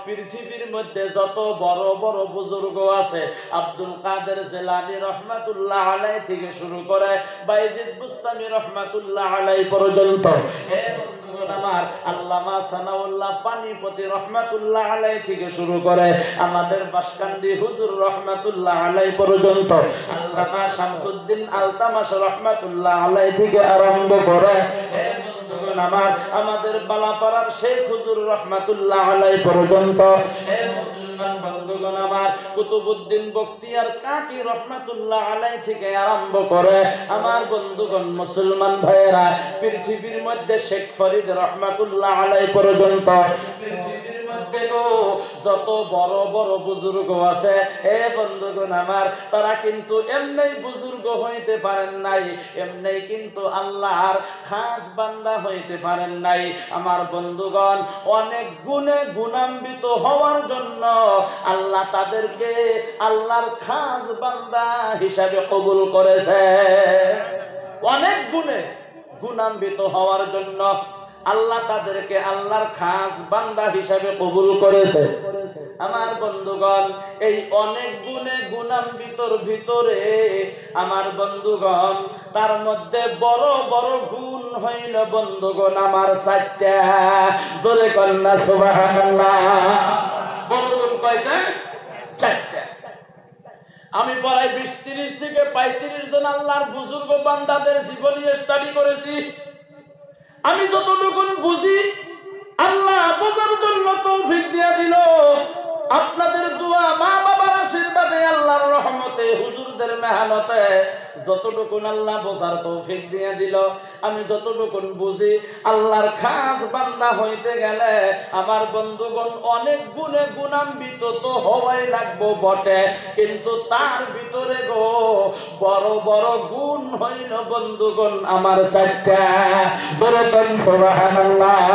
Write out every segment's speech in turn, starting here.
পৃথিবীর মধ্যে যত বড় বড় বুজুর্গ আছে, আব্দুল কাদের জিলানী রহমাতুল্লাহ আলাইহি থেকে শুরু করে বাইজিদ বুস্তামি রহমাতুল্লাহ আলাইহি পর্যন্ত, হে বন্ধুগণ আমার, আল্লামা সানাউল্লাহ পানিপতি রহমাতুল্লাহ আলাইহি থেকে শুরু করে আমাদের বাসকান্দি হুজুর রহমাতুল্লাহ আলাইহি পর্যন্ত, আল্লামা শামসুদ্দিন আলতামাশ রহমাতুল্লাহ আলাইহি থেকে আরম্ভ করে, হে বন্ধুগণ আমার, আমাদের বালাপাড়ার শেখ হুজুর রহমাতুল্লাহ আলাইহি পর্যন্ত, হে মুসলমান বন্ধুগণ আমার, কুতুবউদ্দিন বখতিয়ার কাকি রহমাতুল্লাহ আলাইহি থেকে আরম্ভ করে আমার বন্ধুগণ মুসলমান ভাইয়েরা পৃথিবীর মধ্যে শেখ ফরিদ রহমাতুল্লাহ আলাইহি পর্যন্ত, পৃথিবীর মধ্যে যত বড় বড় বুজুর্গ আছে, হে বন্ধুগণ আমার, তারা কিন্তু এমনি বুজুর্গ হইতে পারেন নাই, এমনি কিন্তু আল্লাহর খাস বান্দা হইতে পারেন নাই। আমার বন্ধুগণ, অনেক গুণে গুণান্বিত হওয়ার জন্য আল্লাহ তাদেরকে আল্লাহর খাস বান্দা হিসাবে কবুল করেছে। অনেক গুণে গুণান্বিত হওয়ার জন্য আল্লাহ তাদেরকে আল্লাহর খাস বান্দা হিসাবে কবুল করেছে। আমার বন্ধুগণ, এই অনেক গুণে গুণান্বিতর ভিতরে আমার বন্ধুগণ, তার মধ্যে বড় বড় গুণ হইল বন্ধুগণ আমার চারটা। জোরে কন্যা সুবহানাল্লাহ। বড় গুণ কয়টা? চারটা। আমি প্রায় 20-30 থেকে 35 জন আল্লাহর বুজুর্গ বান্দাদের জীবনী স্টাডি করেছি। আমি যতটুকু বুঝি আল্লাহ বোঝার জন্য তৌফিক দিয়ে দিল। আপনাদের দোয়া, মা বাবার আশীর্বাদে, আল্লাহর রহমতে, হুজুরদের মেহনতে যতটুকু আল্লাহ বোঝার তৌফিক দিয়ে দিল। আমি যতটুকু বুঝি আল্লাহর খাস বান্দা হইতে গেলে আমার বন্ধুগণ অনেক গুণে গুণান্বিত তো হওয়াই লাগবো বটে, কিন্তু তার ভিতরে গো বড় বড় গুণ হইল বন্ধুগণ আমার চারটা। জোরে বলেন সুবহানাল্লাহ।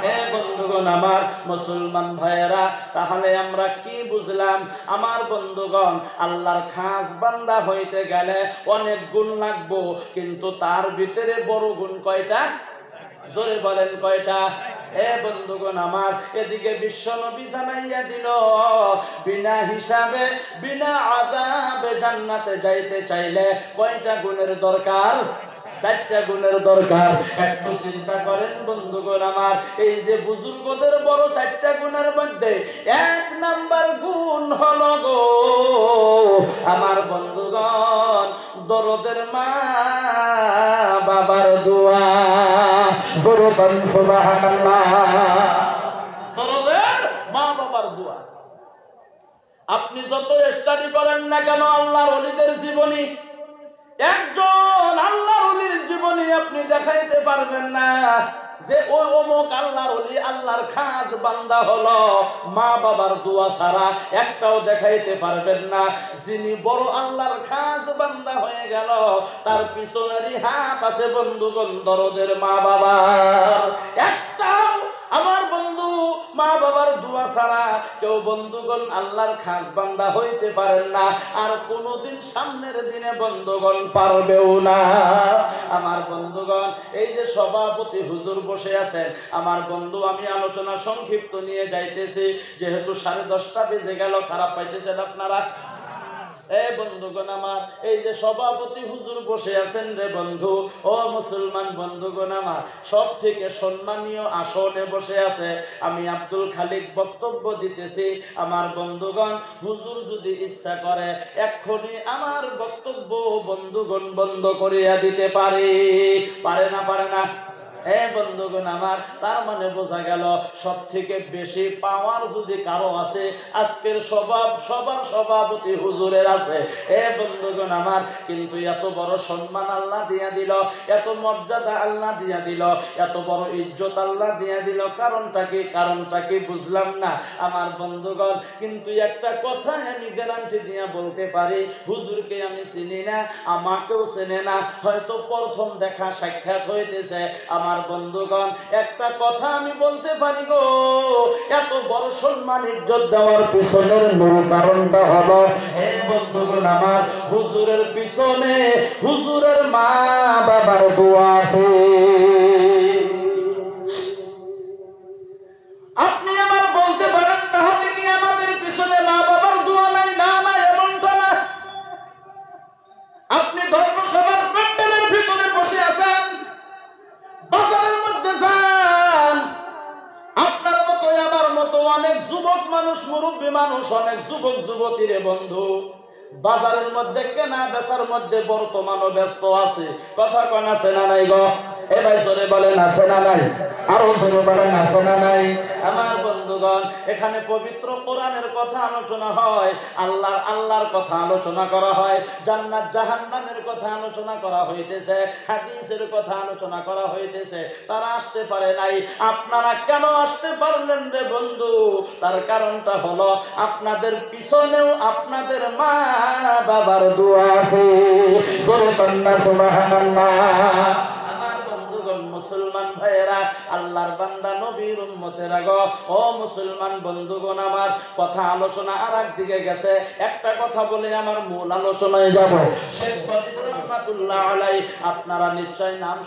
হে বন্ধুগণ আমার, মুসলমান ভাইয়েরা, তাহলে আমরা কি বুঝলাম? আমার বন্ধুগণ, আল্লাহর খাস বান্দা হইতে গেলে অনেক গুণ লাগবো, কিন্তু তার ভিতরে বড় গুণ কয়টা? জোরে বলেন কয়টা? হে বন্ধুগণ আমার, এদিকে বিশ্বনবী জানাইয়া দিল, বিনা হিসাবে বিনা আযাবে জান্নাতে যাইতে চাইলে কয়টা গুণের দরকার? চারটা গুণের দরকার। একটু চিন্তা করেন বন্ধুগণ আমার, এই যে বুজুর্গদের বড় চারটা গুণের মধ্যে 1 নাম্বার গুণ হলো গো আমার বন্ধুগণ দরদের মা বাবার দোয়া। জোরে বলেন সুবহানাল্লাহ। দরদের মা বাবার দোয়া। আপনি যত স্টাডি করেন না কেন আল্লাহর ওলিদের জীবনী, একজন আল্লাহর ওলির জীবনী আপনি দেখাইতে পারবেন না যে ওই অমুক আল্লাহর ওলি আল্লাহর খাস বান্দা হলো মা বাবার দোয়া ছাড়া, একটাও দেখাইতে পারবেন না। যিনি বড় আল্লাহর খাস বান্দা হয়ে গেল তার পিছনেরই হাত আছে বন্ধুগণ দরদের মা বাবার। একটাও আমার বন্ধু মা বাবার দোয়া ছাড়া কেউ বন্ধুগণ আল্লাহর খাস বান্দা হইতে পারেন না, আর কোনোদিন সামনের দিনে বন্ধুগণ পারবেও না। আমার বন্ধুগণ, এই যে সভাপতি হুজুর বসে আছেন, আমার বন্ধু, আমি আলোচনা সংক্ষিপ্ত নিয়ে যাইতেছি যেহেতু 10:30 বেজে গেল। খারাপ পাইতেছেন আপনারা? বন্ধুগণ আমার, এই যে সভাপতি হুজুর বসে আছেন রে বন্ধু, ও মুসলমান বন্ধুগণ আমার, সব থেকে সম্মানীয় আসনে বসে আছে। আমি আব্দুল খালিক বক্তব্য দিতেছি। আমার বন্ধুগণ, হুজুর যদি ইচ্ছা করে এক্ষুনি আমার বক্তব্য বন্ধুগণ বন্ধ করিয়া দিতে পারে। পারে না? পারে না? বন্ধুগণ আমার, তার মানে বোঝা গেল সব থেকে বেশি পাওয়ার যদি কারো আছে আজকের সবার সভাপতি হুজুরের আছে। বন্ধুগণ আমার, কিন্তু এত বড় সম্মান আল্লাহ দিয়া দিল, এত মর্যাদা আল্লাহ দিয়া দিল, এত বড় ইজ্জত আল্লাহ দিয়া দিল, কারণটা কি বুঝলাম না আমার বন্ধুগণ। কিন্তু একটা কথা আমি গ্যারান্টি দিয়া বলতে পারি, হুজুরকে আমি চিনি না, আমাকেও চেনে না, হয়তো প্রথম দেখা সাক্ষাৎ হইতেছে। আমার বন্ধুগণ, একটা কথা আমি বলতে পারি গো, এত বড় সম্মান ইজ্জত দেওয়ার পিছনের মূল কারণটা হলো বন্ধুগণ আমার, হুজুরের পিছনে হুজুরের মা বাবার দোয়া আছে। আপনি আমার বলতে পারেন যুবক মানুষ, মুরব্বী মানুষ, অনেক যুবক যুবতী রে বন্ধু বাজারের মধ্যে কেনা বেচার মধ্যে বর্তমানও ব্যস্ত আছে। কথা কোন আছে না নাই গো? এ ভাই জোরে বলেন আছে না নাই? আরো জোরে বলেন আছে না নাই? আমার বন্ধুগণ, এখানে পবিত্র কোরআনের কথা আলোচনা হয়, আল্লাহর কথা আলোচনা করা হয়, জান্নাত জাহান্নামের কথা আলোচনা করা হইতেছে, হাদিসের কথা আলোচনা করা হইতেছে। তারা আসতে পারে নাই, আপনারা কেন আসতে পারলেন রে বন্ধু? তার কারণটা হলো আপনাদের পিছনেও আপনাদের মা বাবার দোয়া আছে। জোরে বলেন সুবহানাল্লাহ। মুসলমান ভাইয়েরা, আল্লাহর বান্দা নবীর উম্মতেরা গো, ও মুসলমান বন্ধুগণ, আমার কথা আলোচনা আর একদিকে গেছে। একটা কথা বলে আমার মূল আলোচনায় যাব। শেখ ফরিদ রহমাতুল্লাহ আলাইহি, আপনারা নিশ্চয় নাম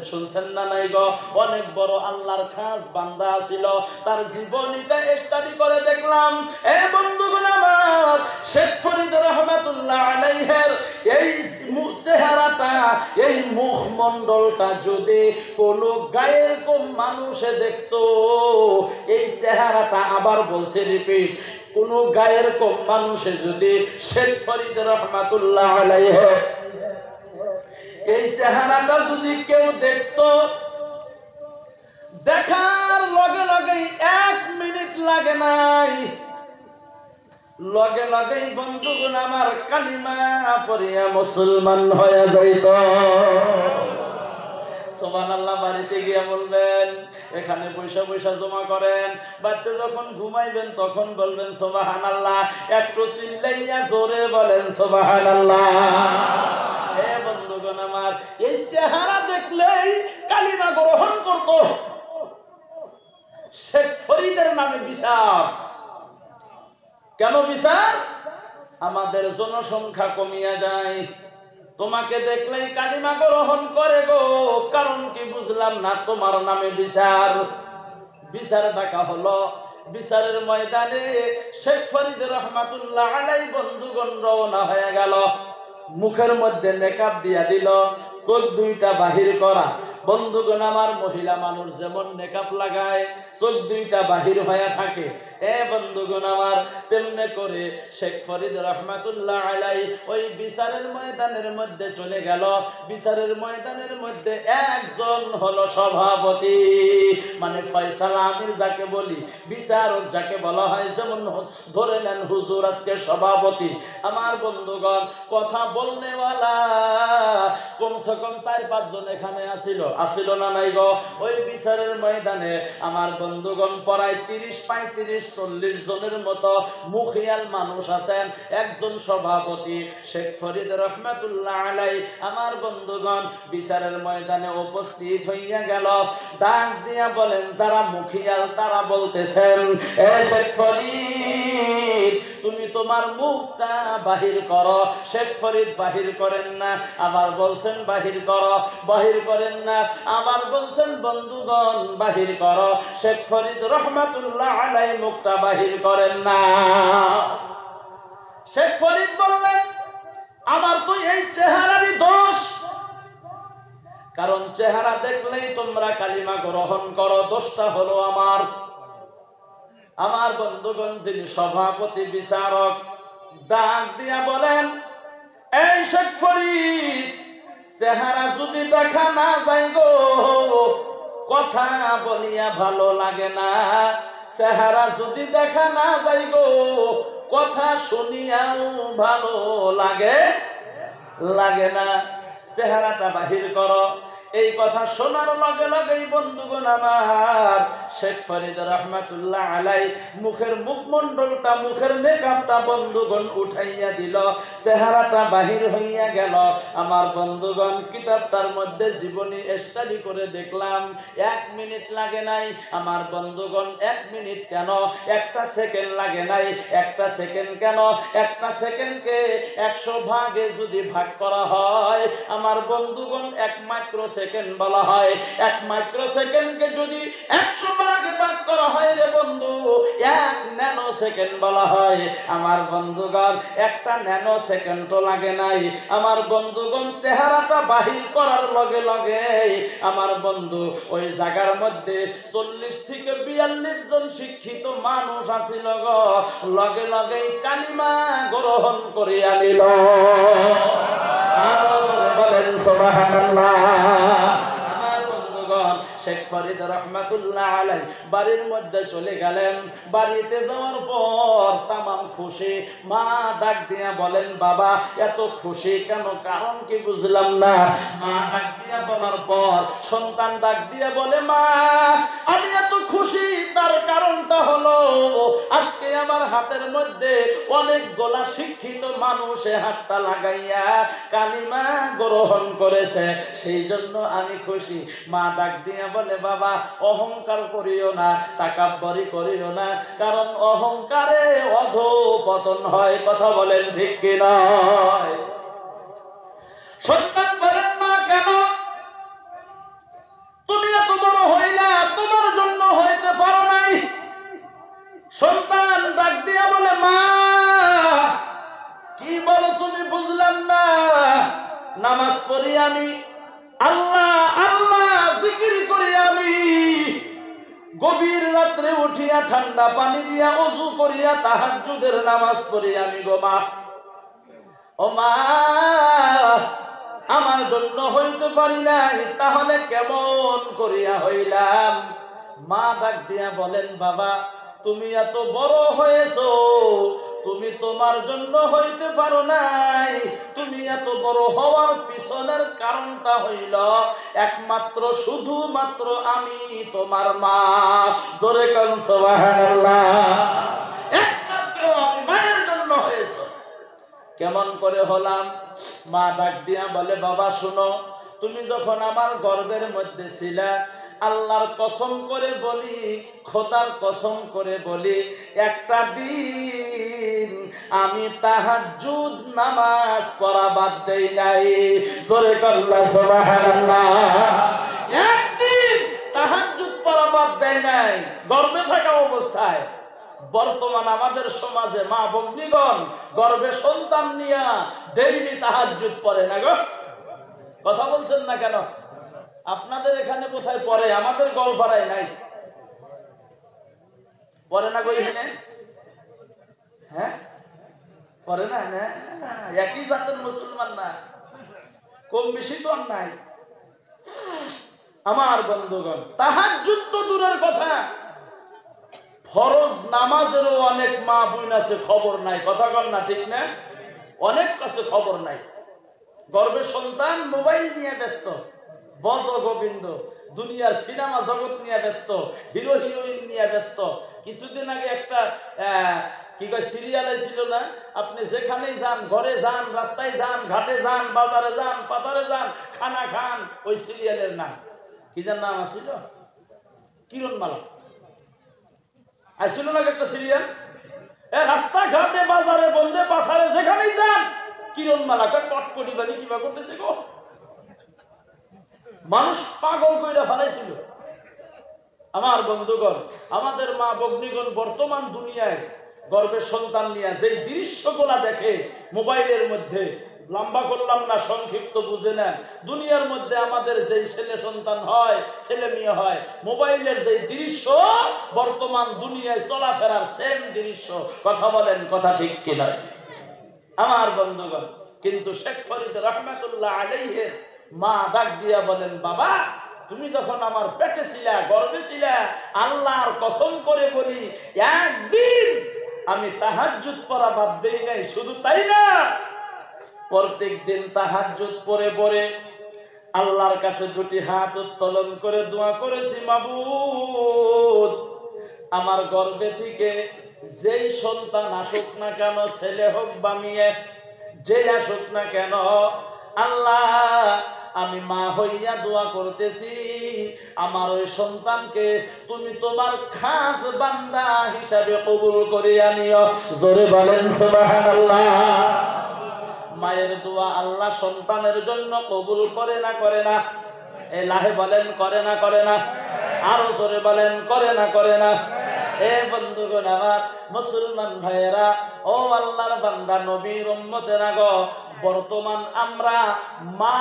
শুনছেন না নাই গো? অনেক বড় আল্লাহর খাস বান্দা ছিল। তার জীবনীটা স্টাডি করে দেখলাম, এ বন্ধুগণ আমার, শেখ ফরিদ রহমাতুল্লাহ আলাইহির এই চেহারাটা, এই মুখমণ্ডলটা যদি কোন গায়ের কোন মানুষে দেখতো, এই চেহারাটা, আবার বলছে রিপিট, কোন গায়ের কোন মানুষে যদি শেখ ফরিদ রহমাতুল্লাহ আলাইহি এই চেহারাটা যদি কেউ দেখতো, দেখার লগে লগে 1 মিনিট লাগে নাই, লগে লগেই বন্ধুগণ আমার কালিমা পড়িয়া মুসলমান হয়ে যাইত। সুবহানাল্লাহ। বাড়িতে গিয়া বলবেন, এখানে পয়সা পয়সা জমা করেন, বাড়িতে যখন ঘুমাইবেন তখন বলবেন সুবহানাল্লাহ। একটু চিল্লাইয়া জোরে বলেন সুবহানাল্লাহ। হে বন্ধুগণ আমার, এই চেহারা দেখলেই কালিমা গ্রহণ করত। শেখ ফরিদের নামে বিচার। কেন বিচার? আমাদের জনসংখ্যা কমিয়া যায়, তোমাকে দেখলেই কালিমা গ্রহণ করে গো। কারণ কি বুঝলাম না, তোমার নামে বিচার। বিচার ডাকা হলো, বিচারের ময়দানে শেখ ফরিদ রহমাতুল্লাহ আলাইহি বন্ধুগণ রওনা হয়ে গেল। মুখের মধ্যে নেকাব দিয়া দিল, চোখ দুইটা বাহির করা। বন্ধুগণ আমার, মহিলা মানুষ যেমন নেকাব লাগায়, চোখ দুইটা বাহির হয়ে থাকে, এ বন্ধুগণ আমার, তেমনে করে শেখ ফরিদ রহমাতুল্লাহ আলাইহি ওই বিচারের ময়দানের মধ্যে চলে গেল। বিচারের ময়দানের মধ্যে একজন হলো সভাপতি, মানে ফয়সালা আমির যাকে বলি, বিচারক যাকে বলা হয়। যেমন ধরে নেন হুজুর আজকে সভাপতি। আমার বন্ধুগণ, কথা বলনেওয়ালা কমসে কম 4-5 জন এখানে আসিল না নাই গো? ওই বিচারের ময়দানে আমার বন্ধুগণ প্রায় 30-35-40 জনের মতো মুখিয়াল মানুষ আছেন। একজন সভাপতি শেখ ফরিদ রহমাতুল্লাহ আলাইহি আমার বন্ধুগণ বিচারের ময়দানে উপস্থিত হইয়া গেল। ডাক দিয়া বলেন, যারা মুখিয়াল তারা বলতেছেন, এ শেখ ফরিদ, তুমি তোমার মুখটা বাহির করো। শেখ ফরিদ বাহির করেন না, আবার বলছেন বাহির করো, বাহির করেন না, আবার বলছেন বন্ধুগণ বাহির করো। শেখ ফরিদ রহমাতুল্লাহ আলাইহি মুখটা বাহির করেন না। শেখ ফরিদ বললেন, আমার তো এই চেহারারই দোষ, কারণ চেহারা দেখলেই তোমরা কালিমা গ্রহণ করো, দোষটা হলো আমার। আমার বন্ধুগণ, যিনি সভাপতি বিচারক ডাক দিয়া বলেন, এই শেখ ফরিদ, চেহারা যদি দেখা না যায় গো, কথা বলিয়া ভালো লাগে না। চেহারা যদি দেখা না যায় গো, কথা শুনিয়াও ভালো লাগে না। চেহারাটা বাহির করো। এই কথা শোনার লগে লগেই বন্ধুগণ আমার, শেখ ফরিদ রহমাতুল্লাহ আলাইহি মুখের মুখমণ্ডলটা, মুখের মেকআপটা বন্ধুগণ উঠাইয়া দিল, চেহারাটা বাহির হইয়া গেল। আমার বন্ধুগণ, কিতাবটার মধ্যে জীবনী স্টাডি করে দেখলাম, 1 মিনিট লাগে নাই। আমার বন্ধুগণ, 1 মিনিট কেন, 1 সেকেন্ড লাগে নাই। 1 সেকেন্ড কেন, 1 সেকেন্ডকে 100 ভাগে যদি ভাগ করা হয়, আমার বন্ধুগণ 1 মাইক্রো সেকেন্ড বলা হয়। 1 মাইক্রো সেকেন্ডকে যদি 100 ভাগে ভাগ করা হয় রে বন্ধু, 1 ন্যানো সেকেন্ড বলা হয়। আমার বন্ধুগণ একটা ন্যানো সেকেন্ডও লাগে নাই। আমার বন্ধুগণ চেহারাটা বাহির করার লগে লগে আমার বন্ধু ওই জায়গার মধ্যে 40 থেকে 42 জন শিক্ষিত মানুষ আছিল গো, লগে লগে কালিমা গ্রহণ করিয়া নিল। বলেন সুবহানাল্লাহ। শেখ ফরিদ রহমাতুল্লাহ আলাই বাড়ির মধ্যে চলে গেলেন। বাড়িতে যাওয়ার পর তামাম খুশি। মা ডাক দিয়া বলেন বাবা এত খুশি কেন, কারণ কি বুঝলাম না। মা ডাক দিয়া বলার পর সন্তান ডাক দিয়া বলে মা আমি এত খুশি তার কারণটা হলো আজকে আমার হাতের মধ্যে অনেক গোলা শিক্ষিত মানুষে হাতটা লাগাইয়া কালিমা গ্রহণ করেছে, সেই জন্য আমি খুশি। মা ডাক দিয়া বলে বাবা অহংকার করিও না, তাকাব্বরি করিও না, কারণ অহংকারে অধঃপতন হয়। কথা বলেন ঠিক কি নয়? সন্তান বলেন মা কেন তুমি এত বড় হইলা, তোমার জন্য হইতে পারো নাই? সন্তান ডাক দিয়া বলে মা কি বলো তুমি, বুঝলাম না। নামাজ পড়ি আমি, আল্লাহ আল্লাহ জিকির করি আমি, গভীর রাত্রে উঠিয়া ঠান্ডা পানি দিয়া ওযু করিয়া তাহাজ্জুদের নামাজ পড়ি আমি গো মা। ও মা আমার জন্য হইতে পারি নাই, তাহলে কেমন করিয়া হইলাম? মা ডাক দিয়া বলেন বাবা তুমি এত বড় হয়েছো, তুমি তোমার জন্য হইতে পারো নাই। তুমি এত বড় হওয়ার পিছনের কারণটা হইল একমাত্র শুধুমাত্র আমি তোমার মা। জোরে কান সুবহানাল্লাহ। একমাত্র আমি মায়ের জন্য হয়েছো। কেমন করে হলাম? মা ডাক দিয়া বলে বাবা শুনো, তুমি যখন আমার গর্ভের মধ্যে ছিলা, আল্লাহর কসম করে বলি, খোদার কসম করে বলি, একটা দিন আমি তাহাজ্জুদ নামাজ পড়া বাদ দেই নাই। জোরে কাল্লা সুবহানাল্লাহ। একদিন তাহাজ্জুদ পড়া বাদ দেই নাই গর্ভে থাকা অবস্থায়। বর্তমান আমাদের সমাজে মা ভগ্নীগণ গর্ভে সন্তান নিয়া ডেইলি তাহাজ্জুদ পড়ে না গো। কথা বলছেন না কেন? আপনাদের এখানে কোথায় পড়ে? আমাদের গলপাড়ায় নাই। পড়ে না গো এখানে? হ্যাঁ পড়ে না? একই জাতের মুসলমান না, কম বেশি তো আর নাই। আমার বন্ধুগণ তাহাজ্জুদ তো দূরের কথা, ফরজ নামাজেরও অনেক মা বোন আছে খবর নাই। কথা কন না ঠিক না? অনেক কাছে খবর নাই। গর্ভে সন্তান, মোবাইল নিয়ে ব্যস্ত, বজ গোবিন্দ, দুনিয়ার সিনেমা জগৎ নিয়ে ব্যস্ত, হিরো হিরোইন নিয়ে ব্যস্ত। কিছুদিন আগে একটা কি কয় সিরিয়াল ছিল না, আপনি যেখানেই যান, ঘরে যান, রাস্তায় যান, ঘাটে যান, বাজারে যান, পাতারে যান, খানা খান, ওই সিরিয়ালের নাম কি যার নাম আছিল? কিরণমালা আসছিল না একটা সিরিয়াল? রাস্তা ঘাটে বাজারে বন্ধে পাথারে যেখানেই যান কিরণমালা কটকটি বানি কিবা করতেছে গো। মানুষ পাগল কইরা ফেলাইছিল। আমার বন্ধুগণ আমাদের মা ভগ্নীগণ বর্তমান দুনিয়ায় গর্ভের সন্তান নিয়ে যে দৃশ্যগুলা দেখে মোবাইলের মধ্যে, লম্বা করলাম না, সংক্ষিপ্ত বুঝে নেন। দুনিয়ার মধ্যে আমাদের যেই ছেলে সন্তান হয়, ছেলে মেয়ে হয়, মোবাইলের যেই দৃশ্য বর্তমান দুনিয়ায় চলাফেরার সেম দৃশ্য। কথা বলেন কথা ঠিক কিনা? আমার বন্ধুগণ কিন্তু শেখ ফরিদ রহমাতুল্লাহ আলাইহির মা ডাক দিয়া বলেন বাবা তুমি যখন আমার পেটে ছিলা, গর্ভে ছিলা, আল্লাহর কসম করে বলি একদিন আমি তাহাজ্জুদ পড়া বাদ দেই নাই। শুধু তাই না, প্রত্যেক দিন তাহাজ্জুদ পড়ে পড়ে আল্লাহর কাছে দুটি হাত উত্তোলন করে দোয়া করেছি, মাবুদ আমার গর্ভে থেকে যেই সন্তান আসুক না কেন, ছেলে হোক বা মেয়ে, যে আসুক না কেন, আল্লাহ আমি মা হইয়া দোয়া করতেছি আমার ওই সন্তানকে তুমি তোমার খাস বান্দা হিসাবে কবুল করিয়া নিও। জোরে বলেন সুবহানাল্লাহ। মায়ের দোয়া আল্লাহ সন্তানের জন্য কবুল করে না করে না? এলাহে বলেন করে না করে না? আরো জোরে বলেন করে না করে না? এ বন্ধুগণ আমার, মুসলমান ভাইয়েরা, ও আল্লাহর বান্দা নবীর উম্মতেরা গো, বর্তমান আমরা মা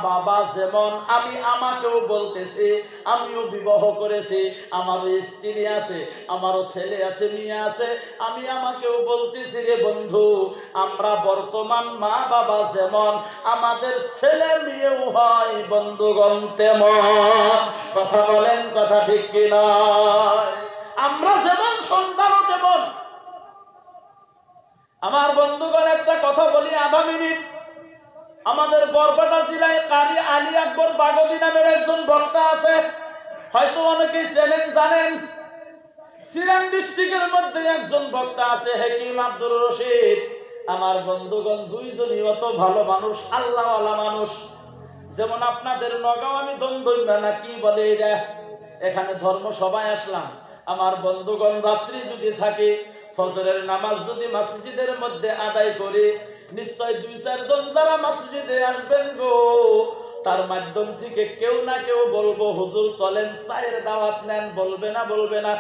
বাবা যেমন, আমি আমাকেও বলতেছি, আমিও বিবাহ করেছি, আমারও স্ত্রী আছে, আমারও ছেলে আছে, মেয়ে আছে, আমি আমাকেও বলতেছি রে বন্ধু, আমরা বর্তমান মা বাবা যেমন, আমাদের ছেলে মেয়েও হয় বন্ধুগণ তেমন। কথা বলেন, কথা ঠিক কি নয়? আমরা যেমন সন্তানও তেমন। আমার বন্ধুগণ একটা কথা বলি, আধা মিনিট। আমাদের বরপেটা জেলায় কারি আলী আকবর বাগদি নামের একজন বক্তা আছে, হয়তো অনেকেই চেনেন, জানেন। সিরাং ডিস্ট্রিক্টের মধ্যে একজন বক্তা আছে, হাকিম আব্দুর রশিদ। আমার বন্ধুগণ দুইজনই অত ভালো মানুষ, আল্লাহওয়ালা মানুষ। যেমন আপনাদের নগাঁও আমি দমদমা না কি বলে এরা, এখানে ধর্ম সবাই আসলাম। আমার বন্ধুগণ রাত্রি যদি থাকে, ফজরের নামাজ যদি মসজিদের মধ্যে আদায় করে, নিশ্চয় 2-4 জন যারা মসজিদে আসবেন গো, তার মাধ্যম থেকে কেউ না কেউ বলবো, হুজুর চলেন চায়ের দাওয়াত নেন, বলবে না? বলবে না?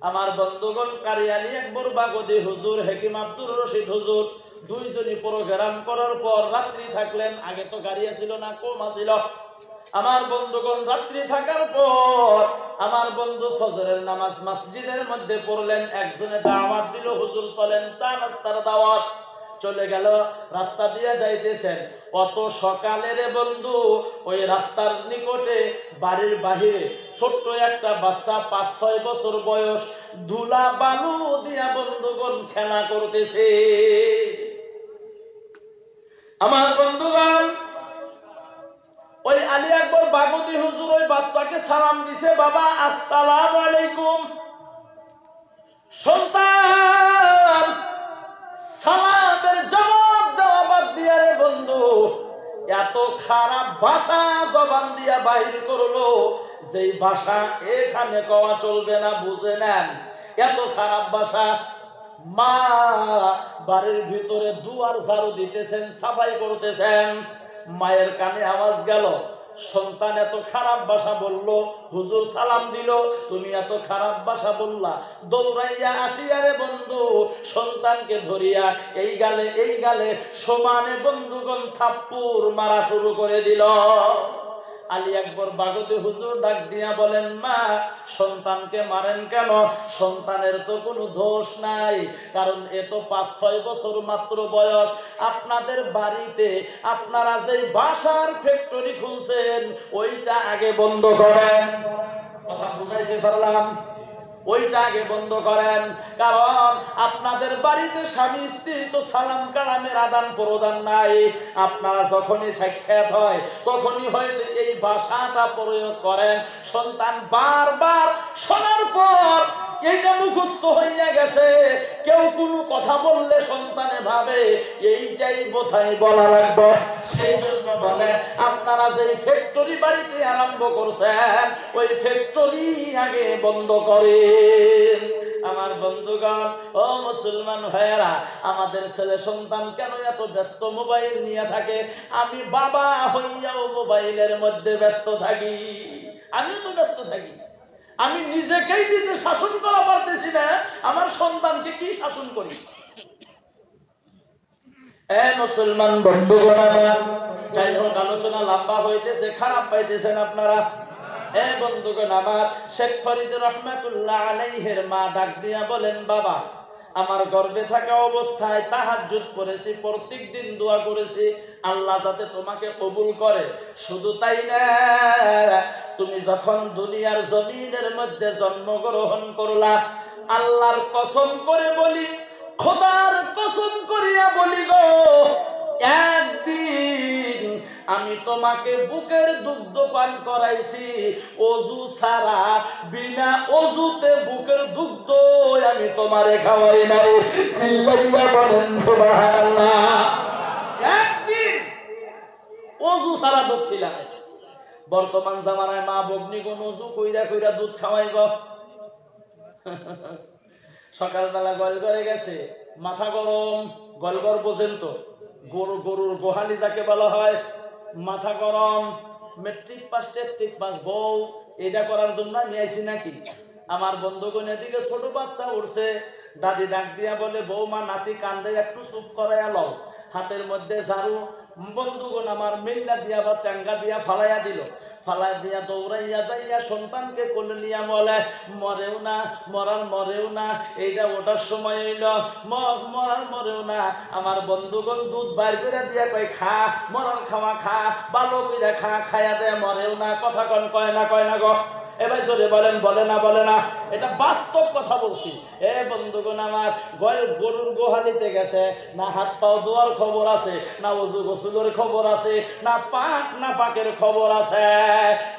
আমার বন্ধুগণ কারি আলী আকবর বাগদি হুজুর, হাকিম আব্দুর রশিদ হুজুর দুইজনই প্রোগ্রাম করার পর রাত্রি থাকলেন। আগে তো গাড়ি ছিল না, কম ছিল। আমার বন্ধুগণ রাত্রি থাকার পর আমার বন্ধু ফজরের নামাজ মসজিদের মধ্যে পড়লেন। একজনে দাওয়াত দিল, হুজুর চলেন চা নাস্তার দাওয়াত। চলে গেল, রাস্তা দিয়ে যাইতেছেন। অত সকালে রে বন্ধু, ওই রাস্তার নিকটে বাড়ির বাহিরে ছোট্ট একটা বাচ্চা, 5-6 বছর বয়স, ধুলা বালু দিয়া বন্ধুগণ খেলা করতেছে। আমার বন্ধুগণ ওই আলী আকবর বাগদি হুজুর ওই বাচ্চাকে সালাম দিছে, বাবা আসসালামু আলাইকুম। সন্তান সালামের জবাব দেওয়া বাদ দিয়া রে বন্ধু, এত খারাপ ভাষা জবান দিয়া বাহির করলো, যেই ভাষা এখানে কওয়া চলবে না, বুঝে নেন। এত খারাপ ভাষা। মা বাড়ির ভিতরে দুয়ার ঝাড়ু দিতেছেন, সাফাই করতেছেন, মায়ের কানে আওয়াজ গেল, সন্তান এত খারাপ ভাষা বলল, হুজুর সালাম দিল, তুমি এত খারাপ ভাষা বললা। দৌড়াইয়া আসিয়া রে বন্ধু সন্তানকে ধরিয়া এই গালে সমানে বন্ধুগণ থাপ্পড় মারা শুরু করে দিল। আলী আকবর বাগদি হুজুর ডাক দিয়া বলেন, মা সন্তানকে মারেন কেন? সন্তানের তো কোনো দোষ নাই, কারণ এ তো 5-6 বছর মাত্র বয়স। আপনাদের বাড়িতে আপনারা যে বাসার ফ্যাক্টরি খুলছেন, ওইটা আগে বন্ধ করেন। কথা বুঝাইতে পারলাম? ওইটা আগে বন্ধ করেন, কারণ আপনাদের বাড়িতে স্বামী স্ত্রী তো সালাম কালামের আদান প্রদান নাই। আপনারা যখনই সাক্ষাৎ হয় তখনই হয়তো এই ভাষাটা প্রয়োগ করেন। সন্তান বারবার শোনার পর এইটা মুখস্থ হইয়া গেছে। কেউ কোনো কথা বললে সন্তানে ভাবে এইটাই বোধহয় বলা লাগবে, সেই জন্য বলে আপনারা যে ফ্যাক্টরি বাড়িতে আরম্ভ করছেন, ওই ফ্যাক্টরি আগে বন্ধ করেন। আমার বন্ধুগণ, ও মুসলমান ভাইয়েরা, আমাদের ছেলে সন্তান কেন এত ব্যস্ত মোবাইল নিয়ে থাকে? আমি বাবা হইয়াও মোবাইলের মধ্যে ব্যস্ত থাকি। আমিও তো ব্যস্ত থাকি। আমি নিজেকেই নিজে শাসন করা পারতেছি না, আমার সন্তানকে কি শাসন করি? মুসলমান বন্ধুগণ আমার, যাই হোক আলোচনা লম্বা হইতেছে, খারাপ পাইতেছেন আপনারা? বন্ধুগণ আমার, শেখ ফরিদ রহমাতুল্লাহ আলাইহির মা ডাক দিয়া বলেন, বাবা আমার গর্ভে থাকা অবস্থায় তাহাজ্জুদ পড়েছি, প্রত্যেক দিন দোয়া করেছি আল্লাহ যাতে তোমাকে কবুল করে। শুধু তাই না, তুমি যখন দুনিয়ার জমিনের মধ্যে জন্মগ্রহণ করলা, আল্লাহর কসম করে বলি, খোদার কসম করিয়া বলি গো, একদিন আমি তোমাকে বুকের দুগ্ধ পান করাইছি অজু ছাড়া, বিনা অজুতে বুকের দুগ্ধ আমি তোমারে খাওয়াই নাই। চিল্লাইয়া বলেন সুবহানাল্লাহ। একদিন অজু ছাড়া দুধ খিলা। বর্তমান জামানায় মা বগ্নিগুণ অজু কইরা কইরা দুধ খাওয়াইব। সকালবেলা গোয়াল ঘরে গেছে, মাথা গরম, গোয়ালঘর পর্যন্ত, গরুর গোহালি যাকে বলা হয়, মাথা গরম, মেট্রিক পাস টেট্রিক পাস বউ এটা করার জন্য আমি আইছি নাকি? আমার বন্ধুগণ এদিকে ছোট বাচ্চা উঠছে, দাদি ডাক দিয়া বলে বৌমা নাতি কান্দে একটু চুপ করাইয়া লও। হাতের মধ্যে ঝাড়ু বন্ধুগণ আমার মিল্লা দিয়া বা চ্যাঙ্গা দিয়া ফালাইয়া দিল। ফালাই দিয়া দৌড়াইয়া যাইয়া সন্তানকে কোলে নিয়া বলে মরেও না, মরেও না, এইটা ওটার সময় হইল, মরার মরেও না। আমার বন্ধুগণ দুধ বাইর করে দিয়া কয় খা, মরার খাওয়া খা, ভালো কইরা খা, খাইয়া দেয়, মরেও না। কথা কয় না গো। এবার জোরে বলেন, বলে না, এটা বাস্তব কথা বলছি। এ বন্ধুগণ আমার, গরুর গোহালিতে গেছে, না হাত পাও ধোয়ার খবর আছে, না ওযু গোসলের খবর আছে, না পাকের খবর আছে।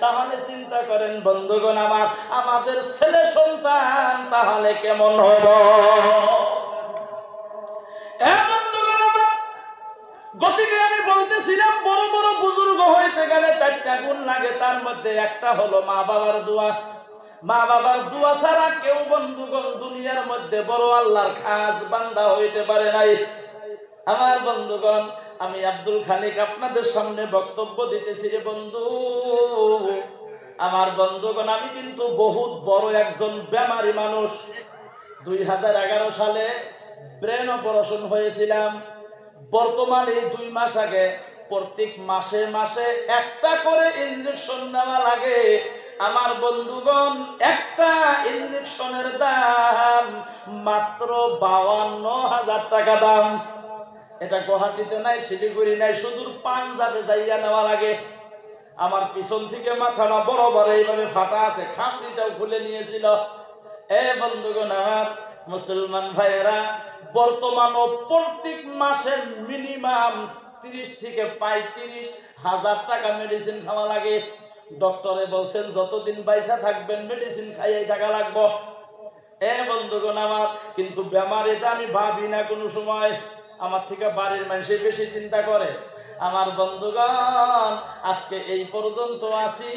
তাহলে চিন্তা করেন বন্ধুগণ আমার, আমাদের ছেলে সন্তান তাহলে কেমন হবে? গতিকে আমি বলতেছিলাম বড় বড় বুজুর্গ হইতে গেলে 4টা গুণ লাগে, তার মধ্যে একটা হলো মা বাবার দোয়া। মা বাবার দোয়া ছাড়া কেউ বন্ধুগণ দুনিয়ার মধ্যে বড় আল্লাহর খাস বান্দা হইতে পারে নাই। আমার বন্ধুগণ, আমি আব্দুল খালিক আপনাদের সামনে বক্তব্য দিতেছি রে বন্ধু। আমার বন্ধুগণ, আমি কিন্তু বহুত বড় একজন বেমারি মানুষ। 2011 সালে ব্রেন অপারেশন হয়েছিলাম। বর্তমানে 2 মাস আগে প্রত্যেক মাসে মাসে একটা করে ইনজেকশন নেওয়া লাগে। আমার বন্ধুগণ, একটা ইনজেকশনের দাম মাত্র 52,000 টাকা দাম। এটা গুয়াহাটিতে নাই, শিলিগুড়ি নাই, সুদূর পাঞ্জাবে যাইয়া নেওয়া লাগে। আমার পিছন থেকে মাথাটা বড় বড় এইভাবে ফাটা আছে, খামড়িটাও খুলে নিয়েছিল। এ বন্ধুগণ আমার, মুসলমান ভাইয়েরা, বর্তমানে প্রত্যেক মাসে মিনিমাম 30 থেকে 35,000 টাকা মেডিসিন খাওয়া লাগে। ডক্টরে বলছেন যতদিন বাইসা থাকবেন মেডিসিন খাইয়াই থাকা লাগবে। এ বন্ধুগণ আমার, কিন্তু বেমার এটা আমি ভাবি না কোনো সময়। আমার থেকে বাড়ির মানুষই বেশি চিন্তা করে। আমার বন্ধুগণ, আজকে এই পর্যন্ত আছি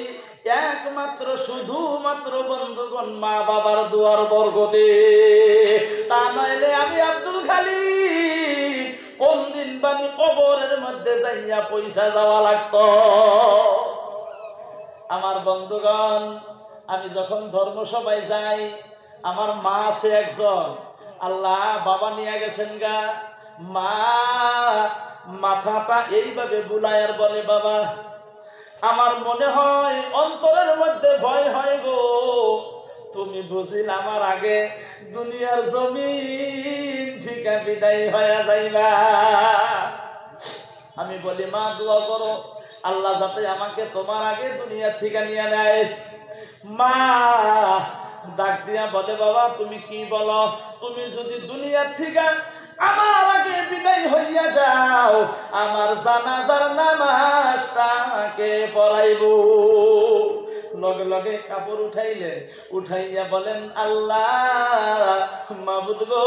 একমাত্র শুধুমাত্র বন্ধুগণ মা বাবার দুয়ার বরকতে। তা নইলে আমি আব্দুল খালিক কোন দিন বানি কবরের মধ্যে যাইয়া পয়সা যাওয়া লাগতো। আমার বন্ধুগণ, আমি যখন ধর্মসভায় যাই, আমার মা আছে একজন, আল্লাহ বাবা নিয়ে গেছেন গা, মা মাথাটা এইভাবে বুলায়ার বলে বাবা, আমার মনে হয় অন্তরের মধ্যে ভয় হয় গো, তুমি বুঝিল আমার আগে দুনিয়ার জমিন ঠিকা বিদায় হয়ে যাইবা। আমি বলি মা দোয়া করো আল্লাহ যাতে আমাকে তোমার আগে দুনিয়ার থেকে নিয়ে নেয়। মা ডাক দিয়া বলে বাবা তুমি কি বলো, তুমি যদি দুনিয়ার থেকে আমার আগে বিদায় হইয়া যাও, আমার জানাজার নামাজটাকে পড়াইব। লগে লগে কাপড় উঠাইলেন, উঠাইয়া বলেন আল্লাহ মাবুদ গো,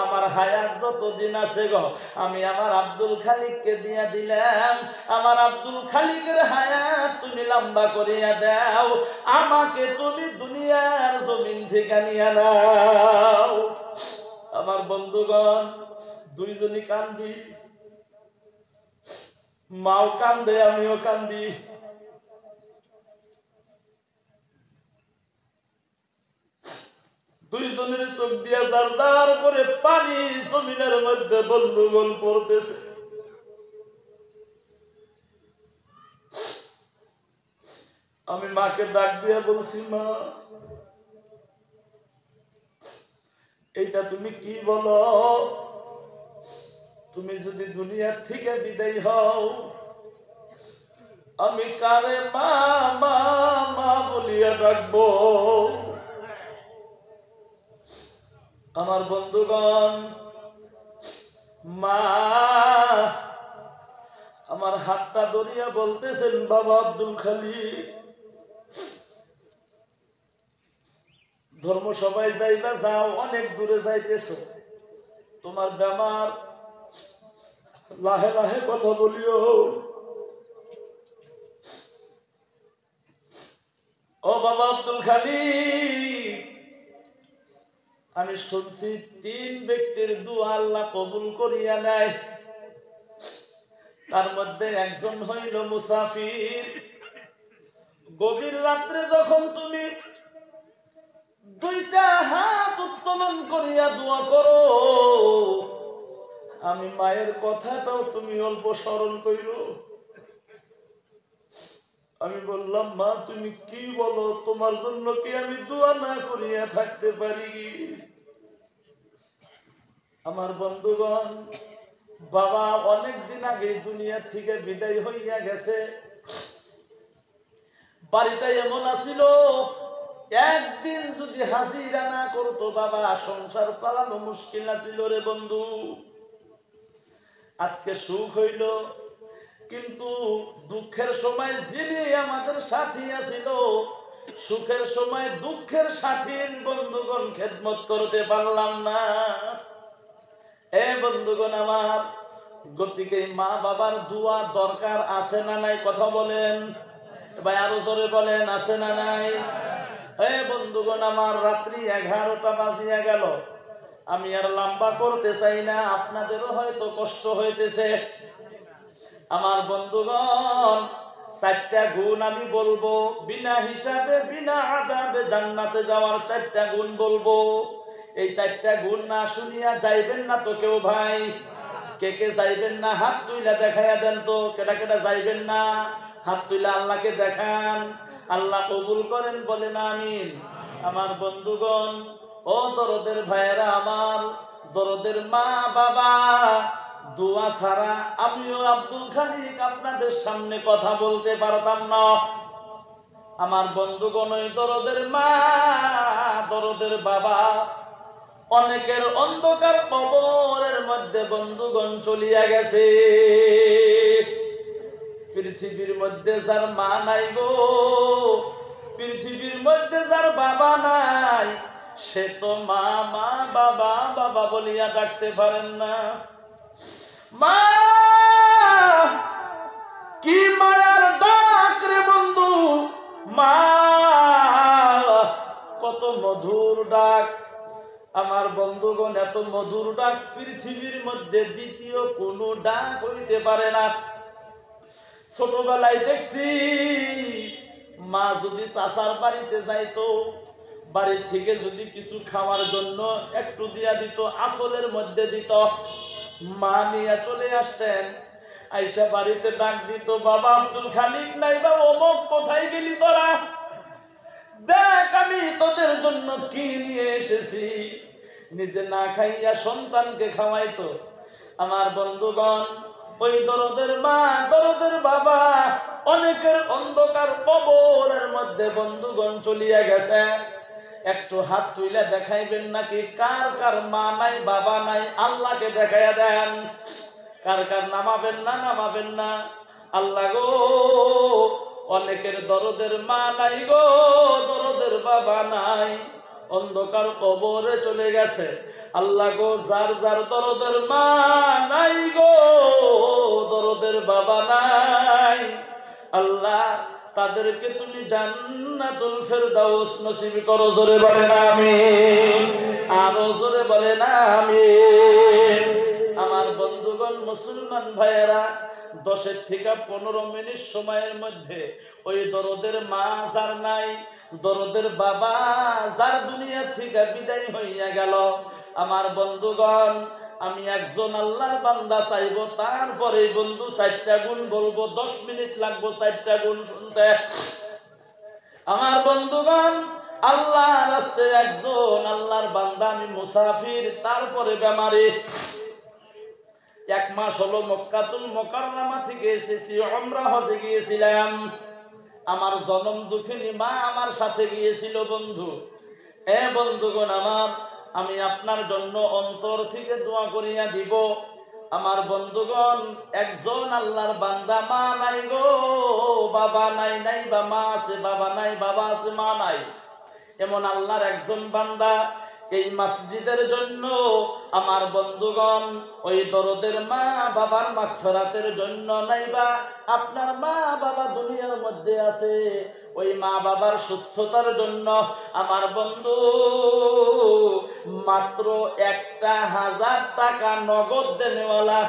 আমার হায়াত যতদিন আছে গো, আমি আমার আব্দুল খালিককে দিয়া দিলাম, আমার আব্দুল খালিকের হায়াত তুমি লম্বা করিয়া দাও, আমাকে তুমি দুনিয়ার জমিন থেকে নিয়ে নাও। আমার বন্ধুগণ, দুইজনই কান্দি, মাও কান্দে আমিও কান্দি। দুইজনের চোখ দিয়া যার যার করে পানি জমিনের মধ্যে বন্ধুগণ পড়তেছে। আমি মাকে ডাক দিয়া বলছি মা, এইটা তুমি কি বলো, তুমি যদি দুনিয়ার থেকে বিদায় হও, আমি কারে মা মা মা বলিয়া ডাকবো। আমার বন্ধুগণ, মা আমার হাতটা ধরিয়া বলতেছেন বাবা আব্দুল খালিক, ধর্মসভায় যাইবা যাও, অনেক দূরে যাইতেছো, তোমার বেমার, লাহে লাহে কথা বলিও। ও বাবা আব্দুল খালিক, আমি শুনছি 3 ব্যক্তির দোয়া আল্লাহ কবুল করিয়া নেয়, তার মধ্যে একজন হইল মুসাফির, গভীর রাত্রে যখন তুমি দুইটা হাত উত্তোলন করিয়া দোয়া করো, আমি মায়ের কথাটাও তুমি অল্প স্মরণ কইরো। আমি বললাম, মা তুমি কি বলো, তোমার জন্য কি আমি দোয়া না করিয়া থাকতে পারি? আমার বন্ধুগণ, বাবা অনেক দিন আগে দুনিয়া থেকে বিদায় হইয়া গেছে। বাড়িটা এমন আছিল, একদিন যদি হাজিরা না করতো বাবা, সংসার চালানো মুশকিল আছিল রে বন্ধু। আজকে সুখ হইল, কিন্তু দুঃখের সময় যিনি আমাদের সাথী আছিল, সুখের সময় দুঃখের সাথীর বন্ধুগণ খেদমত করতে পারলাম না। এ বন্ধুগণ আমার, গতিকে মা বাবার দোয়া দরকার আছে না নাই? কথা বলেন ভাই, আরো জোরে বলেন, আছে না নাই? এ বন্ধুগণ আমার, রাত্রি 11টা বাজিয়া গেল। আমি আর লম্বা করতে চাই না, আপনাদেরও হয়তো কষ্ট হইতেছে। আমার বন্ধুগণ, 4টা গুণ আমি বলবো, বিনা হিসাবে বিনা আযাবে জান্নাতে যাওয়ার 4টা গুণ বলবো। এই 4টা গুণ না শুনিয়া যাইবেন না তো কেউ ভাই? কে কে যাইবেন না হাত তুইলা দেখাইয়া দেন তো, কেটা কেটা যাইবেন না হাত তুইলা আল্লাহকে দেখান। আল্লাহ কবুল করেন, বলেন আমিন। আমার বন্ধুগণ, ও দরদের ভাইয়েরা আমার, দরদের মা বাবা, দোয়া ছাড়া আমিও আব্দুল খালিক আপনাদের সামনে কথা বলতে পারতাম না। আমার বন্ধুগণ, ওই দরদের মা দরদের বাবা, অনেকের অন্ধকার কবরের মধ্যে বন্ধুগণ চলিয়া গেছে। পৃথিবীর মধ্যে যার মা নাই গো, পৃথিবীর মধ্যে যার বাবা নাই, সে তো মা মা বাবা বাবা বলিয়া ডাকতে পারেন না। মা কি মায়ার ডাক রে বন্ধু, মা কত মধুর ডাক। আমার বন্ধুগণ, এত মধুর ডাক পৃথিবীর মধ্যে দ্বিতীয় কোনো ডাক হইতে পারে না। ছোটবেলায় দেখছি, মা যদি চাচার বাড়িতে যাইতো, বাড়ির থেকে যদি কিছু খাওয়ার জন্য একটু দিয়া দিত, আসলের মধ্যে দিত, মা নিয়ে চলে আসতেন। আইসা বাড়িতে ডাক দিত, বাবা আব্দুল খালিক নাই বা অমুক, কোথায় গেলি তোরা? দেখ আমি তোদের জন্য কি নিয়ে এসেছি। নিজে না খাইয়া সন্তানকে খাওয়াইতো। আমার বন্ধুগণ, ওই দরদের মা দরদের বাবা অনেকের অন্ধকার কবরের মধ্যে বন্ধুগণ চলিয়া গেছে। একটু হাত তুইলা দেখাইবেন নাকি কার কার মা নাই বাবা নাই? আল্লাহকে দেখাইয়া দেন। কার কার নামাবেন না? নামাবেন না। আল্লাহ গো, অনেকের দরদের মা নাই গো, দরদের বাবা নাই, অন্ধকার কবরে চলে গেছে। আল্লাহ গো, যার যার দরদের মা নাই গো, দরদের বাবা নাই, আল্লাহ তাদেরকে তুমি জান্নাতুল ফেরদাউস নসিব করো। জোরে বলেন আমিন, আরো জোরে বলেন আমিন। আমার বন্ধুগণ, মুসলমান ভাইয়েরা, 10 থেকে 15 মিনিট সময়ের মধ্যে ওই দরদের মা যার নাই, দরদের বাবা যার দুনিয়া থেকে বিদায় হইয়া গেল, আমার বন্ধুগণ, আমি একজন আল্লাহর বান্দা চাইবো, তারপরে বন্ধু 4টা গুণ বলবো। 10 মিনিট লাগবো 4টা গুণ শুনতে। আমার বন্ধুগণ, আল্লাহ রাস্তায় একজন আল্লাহর বান্দা, আমি মুসাফির, তারপরে বেমারি। 1 মাস হলো মক্কাতুল মুকাররমা থেকে এসেছি, উমরা হজে গিয়েছিলাম। আমার জনম দুঃখিনী মা আমার সাথে গিয়েছিল বন্ধু। এ বন্ধুগণ আমার, আমি আপনার জন্য অন্তর থেকে দোয়া করিয়া দিব। আমার বন্ধুগণ, একজন আল্লাহর বান্দা, মা নাই গো, বাবা নাই, নাই বা মা আছে, বাবা নাই, বাবা আছে, মা নাই, এমন আল্লাহর একজন বান্দা এই মসজিদের জন্য, আমার বন্ধুগণ, ওই দরদের মা বাবার মাগফিরাতের জন্য, নাইবা আপনার মা বাবা দুনিয়ার মধ্যে আছে, ওই মা বাবার সুস্থতার জন্য আমার বন্ধু মাত্র 1000 টাকা নগদ দেনেওয়ালা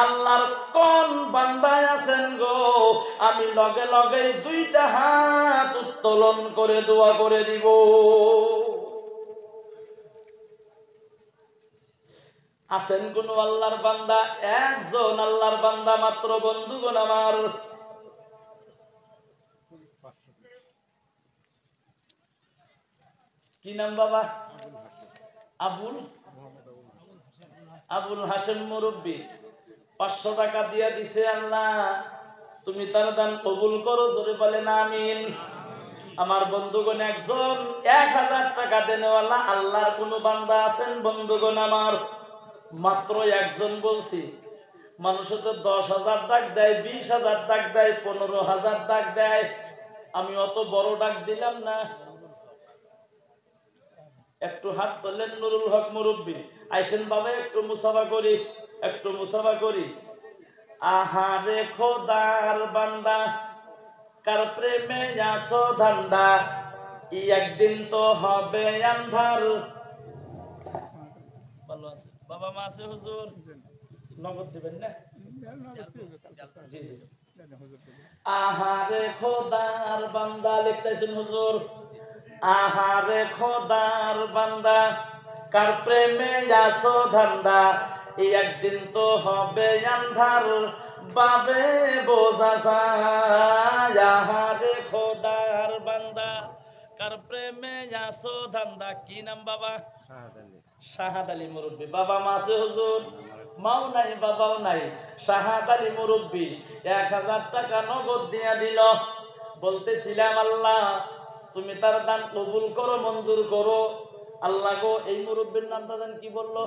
আল্লাহর কোন বান্দায় আছেন গো? আমি লগে লগে 2টা হাত উত্তোলন করে দোয়া করে দিব। আছেন কোন আল্লাহর বান্দা? একজন আল্লাহর বান্দা মাত্র বন্ধুগণ আমার। কি নাম বাবা? আবুল হাসেম মুরব্বী 500 টাকা দিয়া দিছে। আল্লাহ তুমি তার দান কবুল করো, জোরে বলেন আমিন। আমার বন্ধুগণ একজন 1000 টাকা দেনেওয়ালা আল্লাহর কোন বান্দা আছেন বন্ধুগণ আমার? মাত্র একজন বলছি। মানুষের তো 10,000 ডাক দেয়, 20,000 ডাক দেয়, 15,000 ডাক দেয়। আমি অত বড় ডাক দিলাম না। একটু হাত তোলেন নুরুল হক মুরব্বী। আইসেন বাবা একটু মুসাফা করি, একটু মুসাফা করি। আহারে খোদার বান্দা কার প্রেমে আসো ধান্দা, একদিন তো হবে আন্ধার। ভালো আছে বাবা, মা আছে? হুজুর নগদ দিবেন না? জি জি। আহারে খোদার বান্দা লিখতেছেন হুজুর। আহারে খোদার বান্দা কার প্রেমে আসো ধান্দা, একদিন তো হবে আন্ধার বাবে বোঝা যায়। আহারে খোদার বান্দা কার প্রেমে আসো ধান্দা। কি নাম বাবা? শাহাদ আলী মুরব্বী। বাবা মা আছে হুজুর? মাও নাই বাবাও নাই। শাহাদ আলী মুরব্বী 1000 টাকা নগদ দিয়া দিল। বলতেছিলাম আল্লাহ তুমি তার দান কবুল করো, মঞ্জুর করো। আল্লাহ গো, এই মুরব্বীর নামটা জান কি বললো?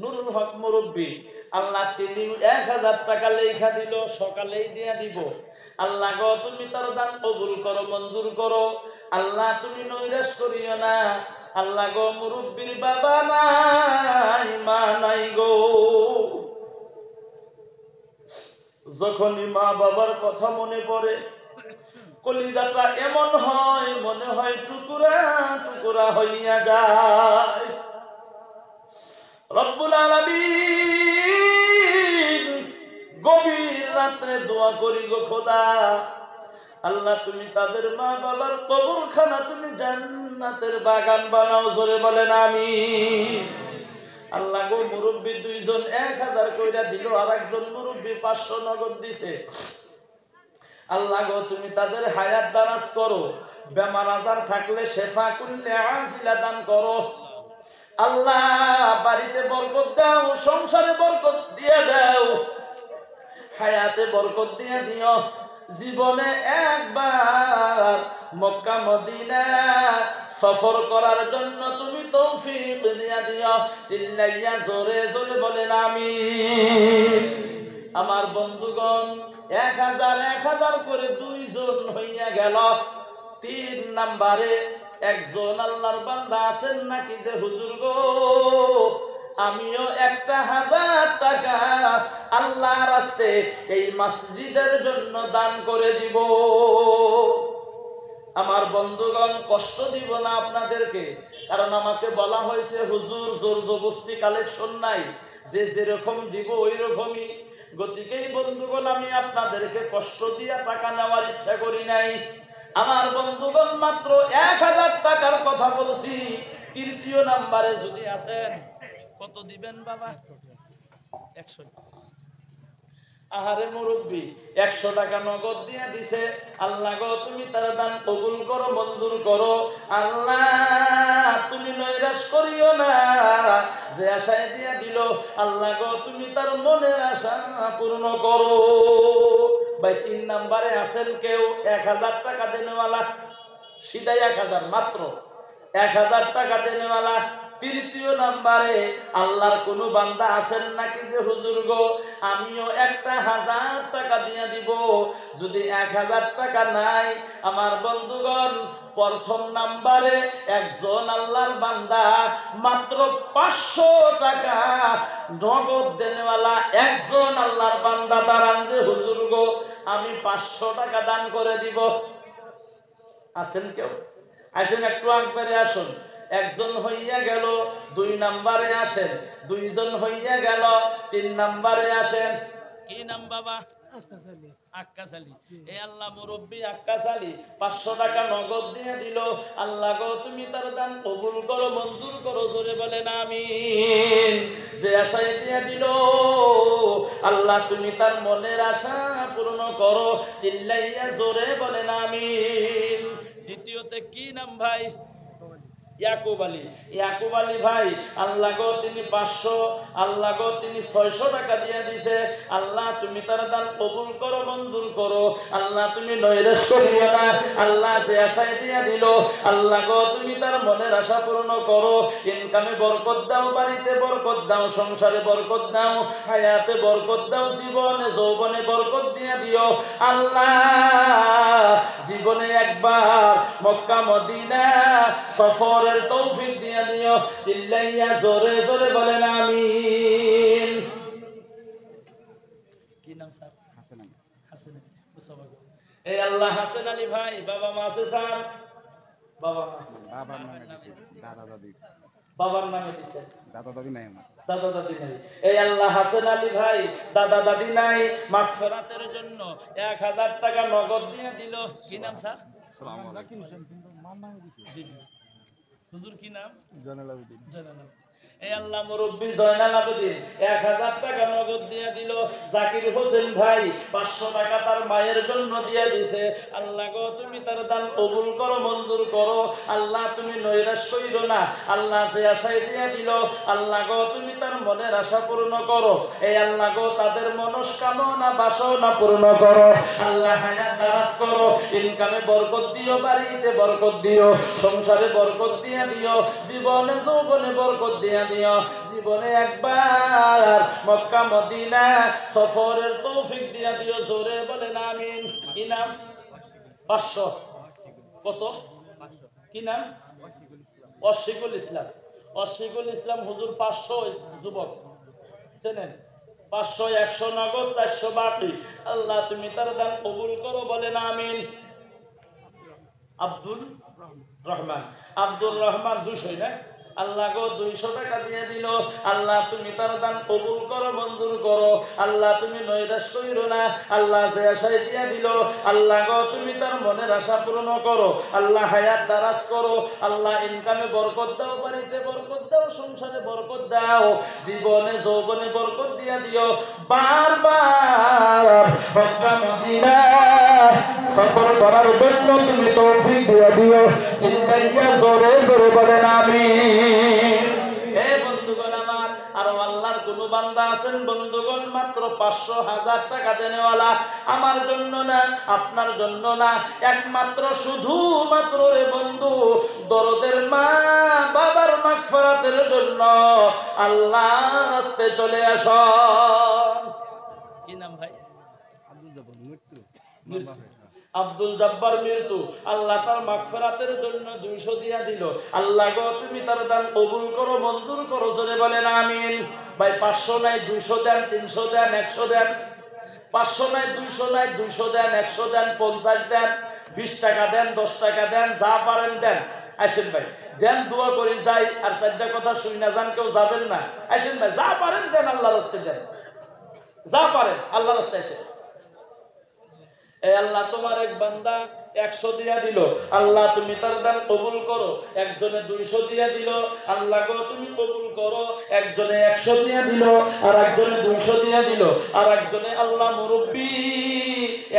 নুরুল হক মুরব্বী। আল্লাহ তিনি 1000 টাকা লেখা দিল, সকালেই দিয়া দিব। আল্লাহ গো তুমি তার দান কবুল করো, মঞ্জুর করো। আল্লাহ তুমি নৈরাশ করিও না। আল্লাহ গো মুরব্বীর বাবা নাই, মা নাই গো। যখনই মা বাবার কথা মনে পড়ে কলিজাটা এমন হয়, মনে হয় টুকরা টুকরা হইয়া যায়। রব্বুল আলামিন গভীর রাত্রে দোয়া করি গো খোদা, আল্লাহ তুমি তাদের মা বাবার কবরখানা তুমি জান্নাতের বাগান বানাও, জোরে বলেন আমিন। আল্লাহ গো মুরব্বী 2 জন 1000 কইরা দিল, আর একজন মুরব্বী 500 নগদ দিছে। আল্লাহ গো তুমি তাদের হায়াত দারাজ করো, বেমার আজার থাকলে শেফা করলে আজিলা দান করো। আল্লাহ বাড়িতে বরকত দাও, সংসারে বরকত দিয়ে দাও, হায়াতে বরকত দিয়ে দিও। জীবনে একবার মক্কা মদিনা সফর করার জন্য তুমি তৌফিক দিয়া দিও। চিল্লাইয়া জোরে জোরে বলেন আমিন। আমার বন্ধুগণ 1000 করে 2 জন হইয়া গেল। 3 নম্বরে একজন আল্লাহর বান্দা আছেন নাকি যে হুজুর গো আমিও 1000 টাকা আল্লাহর রাস্তে এই মসজিদের জন্য দান করে দিব। আমার বন্ধুগণ কষ্ট দিব না আপনাদেরকে, কারণ আমাকে বলা হয়েছে হুজুর জোর জবরদস্তি কালেকশন নাই, যে যেরকম দিব ওই রকমই। গতিকেই বন্ধুগণ আমি আপনাদেরকে কষ্ট দিয়া টাকা নেওয়ার ইচ্ছা করি নাই। আমার বন্ধুগণ মাত্র 1000 টাকার কথা বলছি। 3য় নাম্বারে যদি আছেন কত দিবেন বাবা? 100। আহারে মুরব্বী 100 টাকা নগদ দিয়ে দিছে। আল্লাহ গো তুমি তার দান কবুল করো, মঞ্জুর করো। আল্লাহ তুমি নৈরাশ করিও না, যে আশায় দিয়া দিল আল্লাহ গো তুমি তার মনের আশা পূর্ণ করো। ভাই 3 নম্বরে আছেন কেউ 1000 টাকা দেনেওয়ালা? সিধাই 1000, মাত্র 1000 টাকা দেনেওয়ালা। 3য় নম্বরে আল্লাহর কোন বান্দা আছেন নাকি যে হুজুর গো আমিও 1000 টাকা দিয়ে দিব? যদি 1000 টাকা নাই আমার বন্ধুগণ 1ম নম্বরে একজন আল্লাহর বান্দা মাত্র 500 টাকা নগদ দেনেওয়ালা একজন আল্লাহর বান্দা দাঁড়ান যে হুজুর গো আমি 500 টাকা দান করে দিব। আছেন কেউ? আসেন একটু আকবারে আসুন। একজন হইয়া গেল, 2 নম্বরে আসেন। 2 জন হইয়া গেল, 3 নম্বরে আসেন। কি নাম বাবা? আক্কাস আলী। এ আল্লাহ মুরব্বী আক্কাস আলী 500 টাকা নগদ দিয়ে দিল। আল্লাহ গো তুমি তার দান কবুল করো, মঞ্জুর করো, জোরে বলেন আমিন। যে আশায় দিয়ে দিল আল্লাহ তুমি তার মনের আশা পূর্ণ করো, চিল্লাইয়া জোরে বলেন আমিন। দ্বিতীয়তে কি নাম ভাই? ইয়াকুব আলী। ইয়াকুব আলী ভাই আল্লাহ গো তিনি 500, আল্লাহ গো তিনি 600 টাকা দিয়ে দিছে। আল্লাহ তুমি তার দান কবুল করো, মঞ্জুর করো। আল্লাহ তুমি নৈরাশ করিও না। আল্লাহ যে আশায় দিয়ে দিল আল্লাহ গো তুমি তার মনের আশা পূর্ণ করো। ইনকামে বরকত দাও, বাড়িতে বরকত দাও, সংসারে বরকত দাও, হায়াতে বরকত দাও, জীবনে যৌবনে বরকত দিয়ে দিও। আল্লাহ জীবনে একবার মক্কা মদিনা সফরের তৌফিক দিয়ে দিও, চিল্লাইয়া জোরে জোরে বলেন আমিন। কি নাম স্যার? হাসান আলী। হাসান আলী মুসাফা। এই আল্লাহ হাসান আলী ভাই বাবা মা আছে স্যার? বাবা মা আছে? বাবার নামে দিছে, দাদা দাদি বাবার নামে দিছে, দাদা দাদি নাই আমার, দাদা দাদি নাই। এই আল্লাহ হাসান আলী ভাই দাদা দাদি নাই, মাগফিরাতের জন্য 1000 টাকা নগদ দিয়ে দিল। কি নাম স্যার? আসসালামু আলাইকুম। কিন্তু মার নামে দিছে। জি জি। হুজুর কি নাম? জয়নাল আবেদিন। জয়নাল আবেদিন। এই আল্লাহ মুরব্বী জয়নাল আবেদিন 1000 টাকা নগদ দিয়ে দিল। জাকির হোসেন ভাই 500 টাকা তার মায়ের জন্য দিয়ে দিছে। আল্লাহ গো তুমি তার দান কবুল করো, মঞ্জুর করো। আল্লাহ তুমি নৈরাশ কইরো না। আল্লাহ যে আশায় দিয়ে দিল আল্লাহ গো তুমি তার মনের আশা পূর্ণ করো। এই আল্লাহ গো তাদের মনস্কামনা বাসনা পূর্ণ করো। আল্লাহ হায়াত দারাজ করো, ইনকামে বরকত দিও, বাড়িতে বরকত দিও, সংসারে বরকত দিয়ে দিও, জীবনে যৌবনে বরকত দিয়ে দিও। জীবনে একবার মক্কা মদিনা সফরের তৌফিক দিয়ে দিও, জোরে বলেন আমিন। কি নাম? 500 কত? কি নাম? অশিকুল ইসলাম। অশিকুল ইসলাম হুজুর 500 যুবক চেনেন? 500 100 নগদ, 400 বাকি। আল্লাহ তুমি তার দান কবুল করো, বলেন আমিন। আব্দুল রহমান। আব্দুল রহমান 200 না? আল্লাহ গো 200 টাকা দিয়ে দিল। আল্লাহ তুমি তার দান কবুল করো, মঞ্জুর করো। আল্লাহ তুমি নৈরাশ কইরো না। আল্লাহ যে আশায় দিয়ে দিল আল্লাহ গো তুমি তার মনের আশা পূর্ণ করো। আল্লাহ হায়াত দারাজ করো। আল্লাহ ইনকামে বরকত দাও, বাড়িতে বরকত দাও, সংসারে বরকত দাও, জীবনে যৌবনে বরকত দিয়া দিও। বারবার মক্কা মদিনা সফর করার জন্য তুমি তৌফিক দিয়ে দিও, চিল্লাইয়া জোরে জোরে বলেন আমিন। হে বন্ধুগণ আমার, আর আল্লাহর কোন বান্দা আছেন বন্ধুগণ মাত্র 500,000 টাকা দেনেওয়ালা? আমার জন্য না, আপনার জন্য না, একমাত্র শুধুমাত্র রে বন্ধু দরদের মা বাবার মাগফিরাতের জন্য আল্লাহর রাস্তায় চলে আসো। কি নাম ভাই? আব্দুল জব্বার মৃত্যু। আব্দুল জব্বার মৃত্যু। আল্লাহ তার মাগফিরাতের জন্য 200 দিয়া দিল। আল্লাহ গো তুমি তার দান কবুল করো, মঞ্জুর করো, জোরে বলেন আমিন। ভাই 500 নাই 200 দেন, 300 দেন, 100 দেন। 500 নাই 200 নাই, 200 দেন, 100 দেন, 50 দেন, 20 টাকা দেন, 10 টাকা দেন, যা পারেন দেন। আসেন ভাই দেন, দোয়া করি যাই। আর 4টা কথা শুই না যান, কেউ যাবেন না। আসেন ভাই যা পারেন দেন, আল্লাহর রাস্তায় দেন, যা পারেন আল্লাহর রাস্তায় এসে। এই আল্লাহ তোমার এক বান্দা 100 দিয়া দিল। আল্লাহ তুমি তার দান কবুল করো। একজনে 200 দিয়া দিল। আল্লাহ গো তুমি কবুল করো। একজনে 100 দিয়া দিল, আর একজনে 200 দিয়া দিল, আর একজনে আল্লাহ মুরব্বী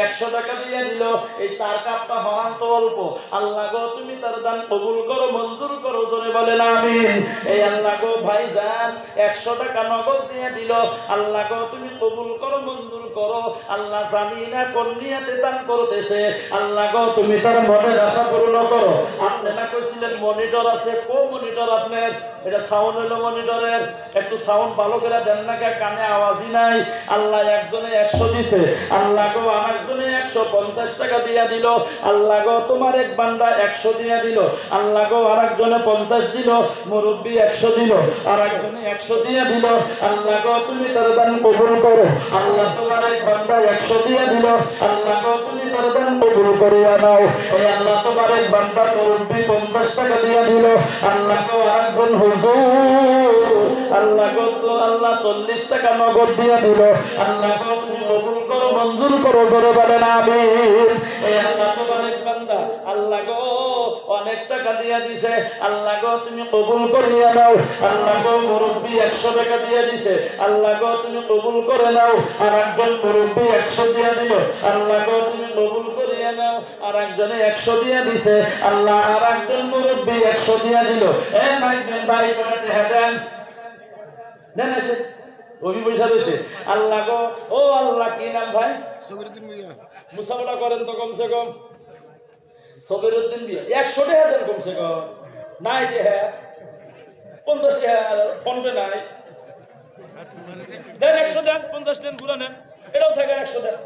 100 টাকা দিয়া দিল। এই 4 কাপটা হওয়ান তো অল্প। আল্লাহ গো তুমি তার দান কবুল করো, মঞ্জুর করো, জোরে বলেন আমিন। এই আল্লাহ গো ভাইজান 100 টাকা নগদ দিয়ে দিল। আল্লাহ গো তুমি কবুল করো, মঞ্জুর করো। আল্লাহ জানি না কোন নিয়তে দান করতেছে। আল্লাহ গো তুমি তার মনের আশা পূর্ণ করো। আপনি না কইছিলেন মনিটর আছে, কো মনিটর আপনার? এটা সাউন্ড হলো মনিটরের। একটু সাউন্ড ভালো করে দেন না, কানে আওয়াজই নাই। আল্লাহ একজনে 100 দিছে। আল্লাহ গো আমার একজনে 150 টাকা দিয়া দিল, আল্লাহ গো তোমার এক বান্দা 100 দিয়া দিল, আল্লাহ গো আরেকজনে 50 দিল, মুরব্বি 100 দিল, আরেকজনে 100 দিয়া দিল, আল্লাহ গো তুমি তার দান কবুল করো। আল্লাহ তোমার এক বান্দা 100 দিয়া দিল, আল্লাহ গো তুমি তার দান কবুল করিয়া নাও। এই আল্লাহ তোমার এক বান্দা মুরব্বি 50 টাকা দিয়া দিল, আল্লাহ গো আরেকজন হুজুর আল্লাহ গো তো আল্লাহ 40 টাকা নগদ দিয়া দিল, আল্লাহ গো তুমি কবুল করো, মঞ্জুর করো, জোরে বলেন আমিন। এই আল্লাহ তোমার এক বান্দা আল্লাহ গো অনেক টাকা দিয়া দিছে, আল্লাহ গো তুমি কবুল করিয়া নাও। আল্লাহ গো মুরব্বি 100 টাকা দিয়া দিছে, আল্লাহ গো তুমি কবুল করে নাও। আর একজন মুরব্বি 100 দিয়া দিল, আল্লাহ গো তুমি কবুল করিয়া নাও। আর একজনে 100 দিয়া দিছে, আল্লাহ আর একজন মুরব্বি 100 দিয়া দিল। এ মাইকেন ভাই করে দেন দেন এসে ওই পয়সা রয়েছে। আল্লাহ গো ও আল্লাহ কি নাম ভাই? সবিরউদ্দিন মিয়া। মুসাফা করেন তো কমসে কম। সবিরউদ্দিন মিয়া 100 টাকা দেন কমসে কম। নাই টাকা 50 টাকা ফোন পে নাই, দেন 100 দেন, 50 দেন, ঘুরা নেন, এটাও থাকে 100 দেন।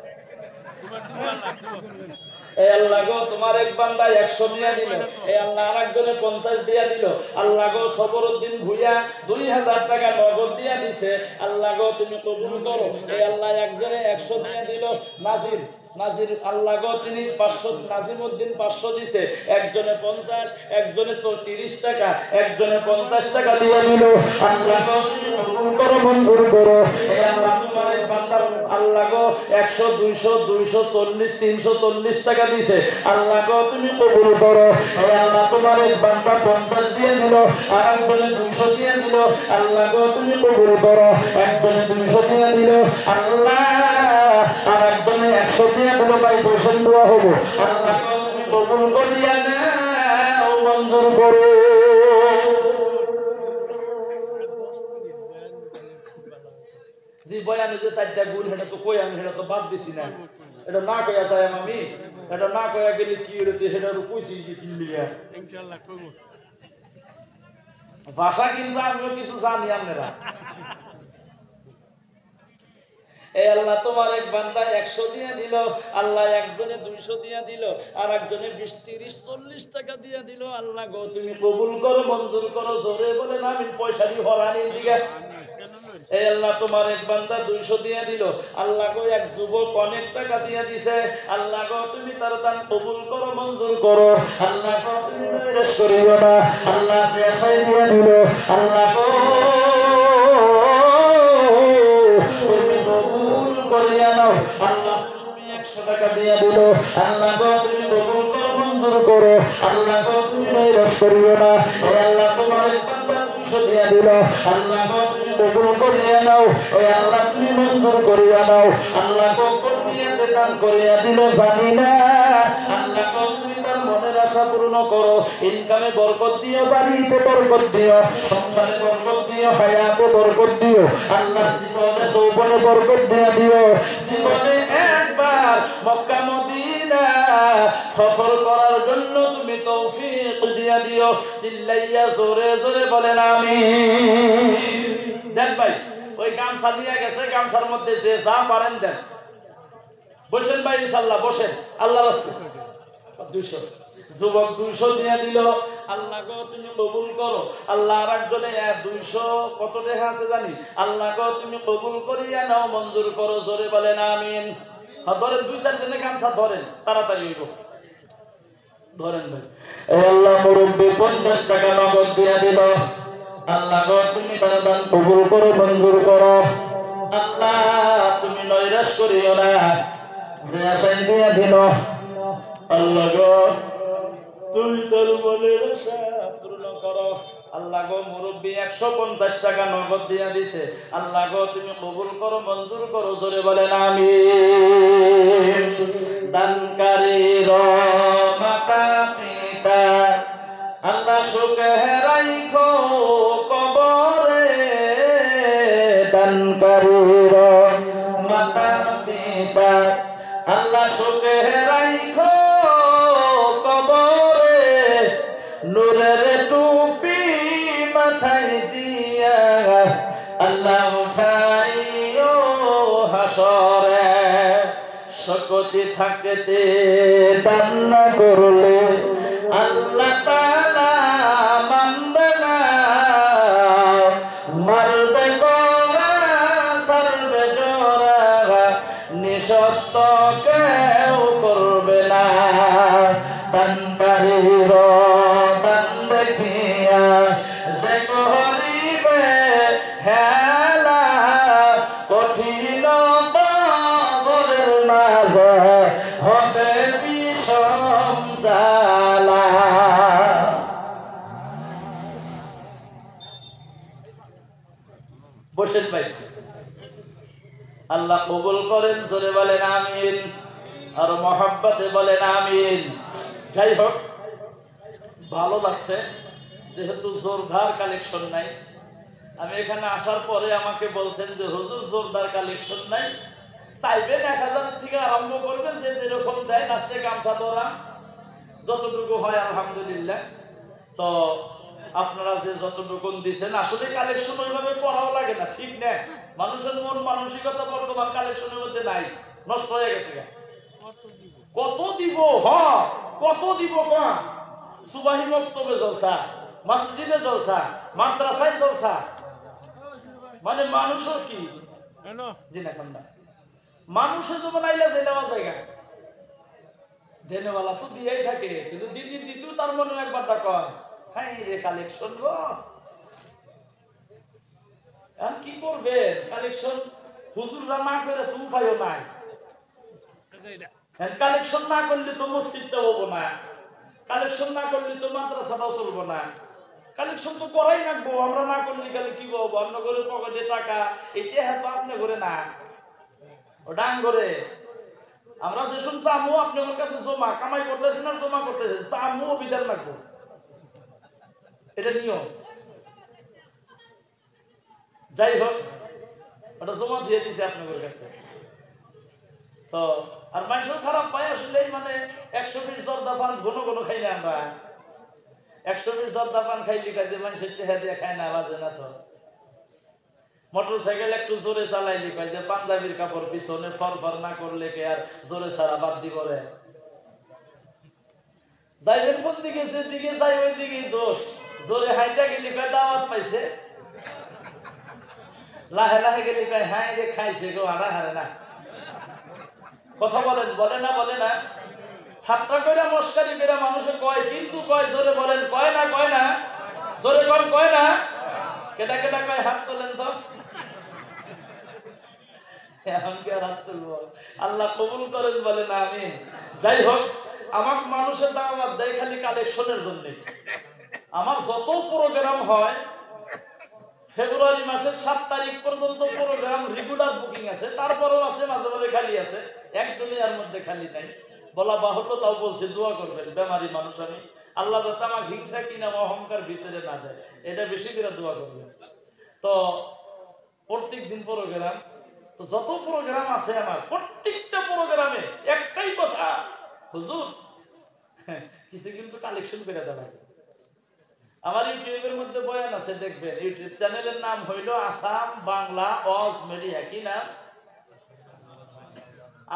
এই আল্লাহ গো তোমার এক বান্দা 100 দিয়া দিল, এই আল্লাহ আরেকজনে 50 দিয়া দিল, আল্লাহ গো সবরউদ্দিন ভুইয়া 2000 টাকা নগদ দিয়া দিছে, আল্লাহ গো তুমি কবুল করো। এই আল্লাহ একজনে 100 দিয়া দিল, নাজির নাজির আল্লাহ গো তিনি 500, নাজিমউদ্দিন 500 দিছে, একজনে 50, একজনে 30 টাকা, একজনে 50 টাকা দিয়ে দিল, আল্লাহ গো তুমি কবুল করো, মঞ্জুর করো। এই আল্লাহ তোমার এক বান্দা আল্লাহ গো 100, 200, 240, 340 টাকা দিছে, আল্লাহ গো তুমি কবুল করো। এই আল্লাহ তোমার এক বান্দা 50 দিয়ে দিল, আর একজনে 200 দিয়ে দিল, আল্লাহ গো তুমি কবুল করো। একজনে 200 দিয়ে দিল, আল্লাহ আর একজনে 100 দিয়ে দিল, ভাই বসেন দোয়া হবো, আল্লাহ গো তুমি কবুল করিয়া নাও, মঞ্জুর করো। জি বয়ানে যে 4টা গুণ সেটা তো কই আমি, সেটা তো বাদ দিছি না, এটা না কইয়া চাই আমি, এটা না কইয়া গেলে কি হইতে, সেটা কইছি কি কিনলিয়া ইনশাআল্লাহ কইব। ভাষা কিন্তু আমিও কিছু জানি আপনারা। এই আল্লাহ তোমার এক বান্দা 100 দিয়া দিল, আল্লাহ একজনে 200 দিয়া দিল, আর একজনে 20, 30, 40 টাকা দিয়া দিল, আল্লাহ গো তুমি কবুল করো, মঞ্জুর করো, জোরে বলেন আমিন। পয়সারি হরানির দিকে এই আল্লাহ তোমার এক বান্দা 200 দিয়া দিল, আল্লাহ গো এক যুবক অনেক টাকা দিয়া দিছে, আল্লাহ গো তুমি তার দান কবুল করো, মঞ্জুর করো, আল্লাহ গো তুমি নৈরাশ করিও না। আল্লাহ যে আশায় দিয়া দিল, আল্লাহ গো তুমি কবুল করিয়া নাও। আল্লাহ তুমি 100 টাকা দিয়া দিল, আল্লাহ গো তুমি কবুল করো, মঞ্জুর করো, আল্লাহ গো তুমি নৈরাশ করিও না। আল্লাহ তোমার এক বান্দা 200 দিয়া দিল, আল্লাহ গো তুমি কবুল করিয়া নাও। ওই আল্লাহ তুমি মঞ্জুর করিয়া নাও। আল্লাহ গো কোন নিয়তে দান করিয়া দিল জানি না, আল্লাহ গো তুমি তার মনের আশা পূর্ণ করো। ইনকামে বরকত দিও, বাড়িতে বরকত দিও, সংসারে বরকত দিও, হায়াতে বরকত দিও, আল্লাহ জীবনে যৌবনে বরকত দিয়া দিও। জীবনে একবার মক্কা মদিনা সফর করার জন্য তুমি তৌফিক দিয়া দিও। চিল্লাইয়া জোরে জোরে বলেন আমিন। দেন ভাই ওই গামছা দিয়া গেছে, গামছার মধ্যে যে যা পারেন দেন। বসেন ভাই ইনশাআল্লাহ, বসেন আল্লাহর রাস্তায়। 200 যুবক 200 দিয়া দিল, আল্লাহ গো তুমি কবুল করো। আল্লাহ আর একজনে 200 কত টাকা আছে জানি, আল্লাহ গো তুমি কবুল করিয়া নাও, মঞ্জুর করো, জোরে বলেন আমিন। ধরেন 2-4 জনে গামছা ধরেন, তাড়াতাড়ি হইব, ধরেন ভাই। এই আল্লাহ মুরব্বি 50 টাকা নগদ দিয়া দিল, আল্লাহ গো তুমি তার দান কবুল করো, মঞ্জুর করো, আল্লাহ তুমি নৈরাশ করিও না। যে আশায় দিয়া দিল, আল্লাহ গো তুমি তার মনের আশা পূর্ণ করো। আল্লাহ গো মুরব্বি 150 টাকা নগদ দিয়া দিছে, আল্লাহ গো তুমি কবুল করো, মঞ্জুর করো, জোরে বলেন আমিন। দানকারীর মাতা পিতা আল্লাহ সুখে রাইখো কবরে, দানকারীর মাতা পিতা আল্লাহ সুখে রাইখো কবরে, নূরের টুপি মাথায় দিয়া আল্লাহ উঠাইও হাসরে। সকল জগতে থাকতে দান না করলে আল্লাহ তাআলা মানবে না, মারবে গলা সারবে জোড়া নিঃশর্ত কেউ করবে না। বান্দারির দান দেখিয়া যে করিবে হেলা কঠিন পাগলের মাঝে হবে বিষম জ্বালা। বসেন ভাই, আল্লাহ কবুল করেন, জোরে বলেন আমিন, আর মহব্বতে বলেন আমিন। যাই হোক, ভালো লাগছে যেহেতু জোরদার কালেকশন নাই। আমি এখানে আসার পরে আমাকে বলছেন যে হুজুর জোরদার কালেকশন নাই, চাইবেন 1000 থেকে আরম্ভ করবেন, যে যেরকম দেয় লাস্টে গামছা ধরা যতটুকু হয় আলহামদুলিল্লাহ। তো আপনারা যে যতটুকু দিচ্ছেন আসলে কালেকশন ওইভাবে করাও লাগে না, ঠিক না? মানুষের মন মানসিকতা বর্তমান কালেকশনের মধ্যে নাই, নষ্ট হয়ে গেছে। কত দিব, কত দিব, কম সুবাহি বক্তব্যে জলসা, মসজিদে জলসা, মাদ্রাসায় জলসা, মানে মানুষের কি জিনা খান্দা মানুষের যেমন আইলে যে নেওয়া জায়গা দেনেওয়ালা তো দিয়েই থাকে, কিন্তু দ্বিতীয় তার মনে একবার কয় হ্যাঁ রে কালেকশন গো, কি করবে কালেকশন? হুজুররা না করে তুমি পাইও নাই, কালেকশন না করলে তো মসজিদটা হবো না, কালেকশন না করলে তো মাদ্রাসাটাও চলবো না, কালেকশন তো করাই রাখবো। আমরা না করলে গেলে কি বলবো? আপনার ঘরে পকেটে টাকা, এটা হ্যাঁ তো আপনার ঘরে না, ও ডাং ঘরে। আমরা যেসব চামু আপনার কাছে জমা কামাই করতেছেন আর জমা করতেছেন, চামু বিধান রাখবো, এটা নিয়ম। যাই হোক, ওটা জমা দিয়ে দিছে আপনাদের কাছে। তো আর মানুষও খারাপ পায় আসলে, মানে 120 জর্দা পান ঘন ঘন খাই না আমরা, 120 জর্দা পান খাইলি কাজে মানুষের চেহারা দিয়ে খায় না, বাজে না তো। মোটরসাইকেল একটু জোরে চালাইলি কয় যে পাঞ্জাবির কাপড় পিছনে ফরফর না করলে কে আর জোরে ছাড়া বাদ দিব রে। যাইবেন কোন দিকে, যেদিকে যাই ওই দিকেই দোষ। জোরে হাইটা গেলি কয় দাওয়াত পাইছে, লাহে লাহে গেলি কয় হাই রে খাইছে গো, আড়া হারে না। কথা বলেন, বলে না বলে না, ঠাট্টা করে মস্কারি করে মানুষে কয়, কিন্তু কয় জোরে বলেন, কয় না কয় না, জোরে কন কয় না, কেটা কেটা কয় হাত তোলেন তো। এমনকি আর হাত তুলবো, আল্লাহ কবুল করেন বলেন আমিন। যাই হোক, আমার মানুষের দাওয়াত দেয় খালি কালেকশনের জন্য। আমার যত প্রোগ্রাম হয় ফেব্রুয়ারি মাসের 7 তারিখ পর্যন্ত প্রোগ্রাম রেগুলার বুকিং আছে, তারপরেও আছে মাঝে মাঝে খালি আছে, এক দুনিয়ার মধ্যে খালি নাই। বলা বাহুল্য, তাও বলছি দোয়া করবেন, বেমারি মানুষ আমি, আল্লাহ যাতে আমার হিংসা কিনা অহংকার ভিতরে না যায়, এটা বেশি করে দোয়া করবেন। তো প্রত্যেক দিন প্রোগ্রাম, তো যত প্রোগ্রাম আছে আমার প্রত্যেকটা প্রোগ্রামে একটাই কথা, হুজুর কিছু কিন্তু কালেকশন করে দেওয়া। আমার ইউটিউবের মধ্যে বয়ান আছে, দেখবেন। ইউটিউব চ্যানেলের নাম হইল আসাম বাংলা ওয়াজ মিডিয়া। কি নাম?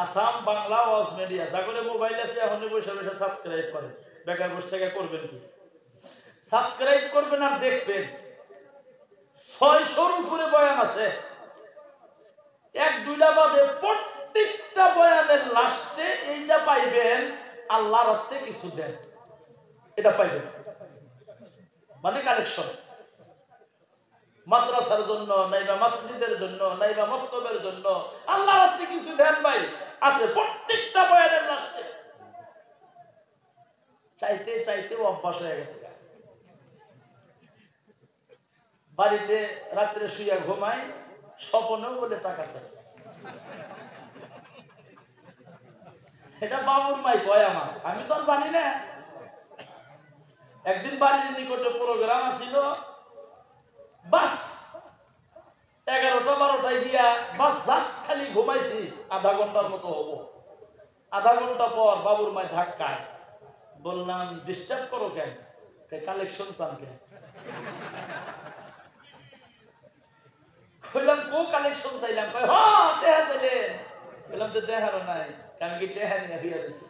আসাম বাংলা ওয়াজ মিডিয়া। যাগরে মোবাইল আছে এখন বসে বসে সাবস্ক্রাইব করেন, বেকার বসে থেকে করবেন কি? সাবস্ক্রাইব করবেন আর দেখবেন 600-র উপরে বয়ান আছে। এক দুইটা বাদে প্রত্যেকটা বয়ানের লাস্টে এইটা পাইবেন, আল্লাহর রাস্তায় কিছু দেন, এটা পাইবেন, মানে কালেকশন। মাদ্রাসার জন্য নাইবা মসজিদের জন্য নাইবা মক্তবের জন্য আল্লাহর রাস্তায় কিছু দেন ভাই, আছে প্রত্যেকটা বয়ানের লাস্টে। চাইতে চাইতে অভ্যাস হয়ে গেছে। বাড়িতে রাত্রে শুইয়া ঘুমাই, স্বপ্নেও বলে টাকা চাই। এটা বাবুর মাই কয় আমার, আমি তো আর জানি না। একদিন বাড়ির নিকটে প্রোগ্রাম আছিল, বাস 11টা-12টায় দিয়া বাস জাস্ট খালি ঘুমাইছি, আধা ঘন্টার মতো হবো। আধা ঘন্টা পর বাবুর মাই ধাক্কায়, বললাম ডিস্টার্ব করো কেন? কালেকশন চান কেন? কইলাম কো কালেকশন চাইলাম, কই হ্যাঁ টেহা চাইলেন। বললাম তো দেখারও নাই। কারণ কি টেহা নিয়ে হইয়া দিছে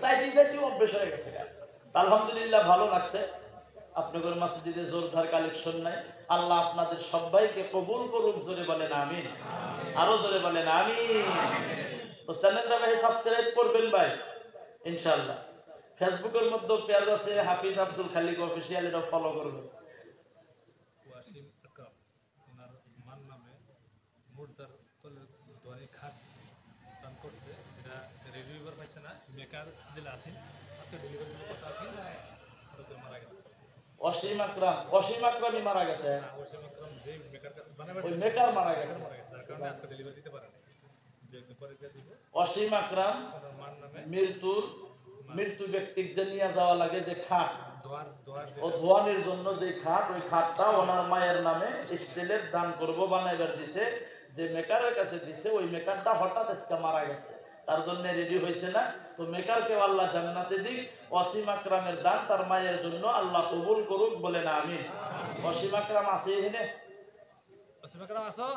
চাইতে অভ্যেস হয়ে গেছে। আলহামদুলিল্লাহ ভালো লাগছে। আপনাদের মসজিদে জোরদার কালেকশন নাই। আল্লাহ আপনাদের সবাইকে কবুল করুক, জোরে বলেন আমিন। আরো জোরে বলেন আমিন। তো চ্যানেলটা ভাই সাবস্ক্রাইব করবেন ভাই ইনশাআল্লাহ। ফেসবুকের মধ্যে পেজ আছে হাফিজ আব্দুল খালিক অফিশিয়াল, এটা ফলো করবেন। ওয়াসিম আকরাম ওনার মান নামে মুর্দার তলে দোয়ানি খাট দান করছে। এটা রিভিউভার পাইছে না, মেকার জেলা আছেন আজকে ডেলিভারি কথা আছেন মারা গেছে। অসীম আকরামই মারা গেছে। ওয়াসিম আকরাম যে মেকার কাছে বানাবে ওই মেকার মারা গেছে, যার কারণে আজকে ডেলিভারি দিতে পারে না। পরে দিয়ে দিব। অসীম আকরাম ওনার মান নামে মৃত্যু ব্যক্তি যে নিয়ে যাওয়া লাগে যে খাট, দোয়ার ও ধোয়ানের জন্য যে খাট, ওই খাটটা ওনার মায়ের নামে স্টিলের দান করবো বানাইবার দিছে। যে মেকারের কাছে দিছে ওই মেকারটা হঠাৎ আজকে মারা গেছে, তার জন্য রেডি হয়েছে না। তো মেকারকে আল্লাহ জান্নাতে দিক। অসীম আকরামের দান তার মায়ের জন্য আল্লাহ কবুল করুক, বলে না আমিন। অসীম আকরাম আছে এখানে? ওয়াসিম আকরাম আসো?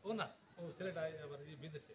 ও না, ও ছেলেটা আবার বিদেশে।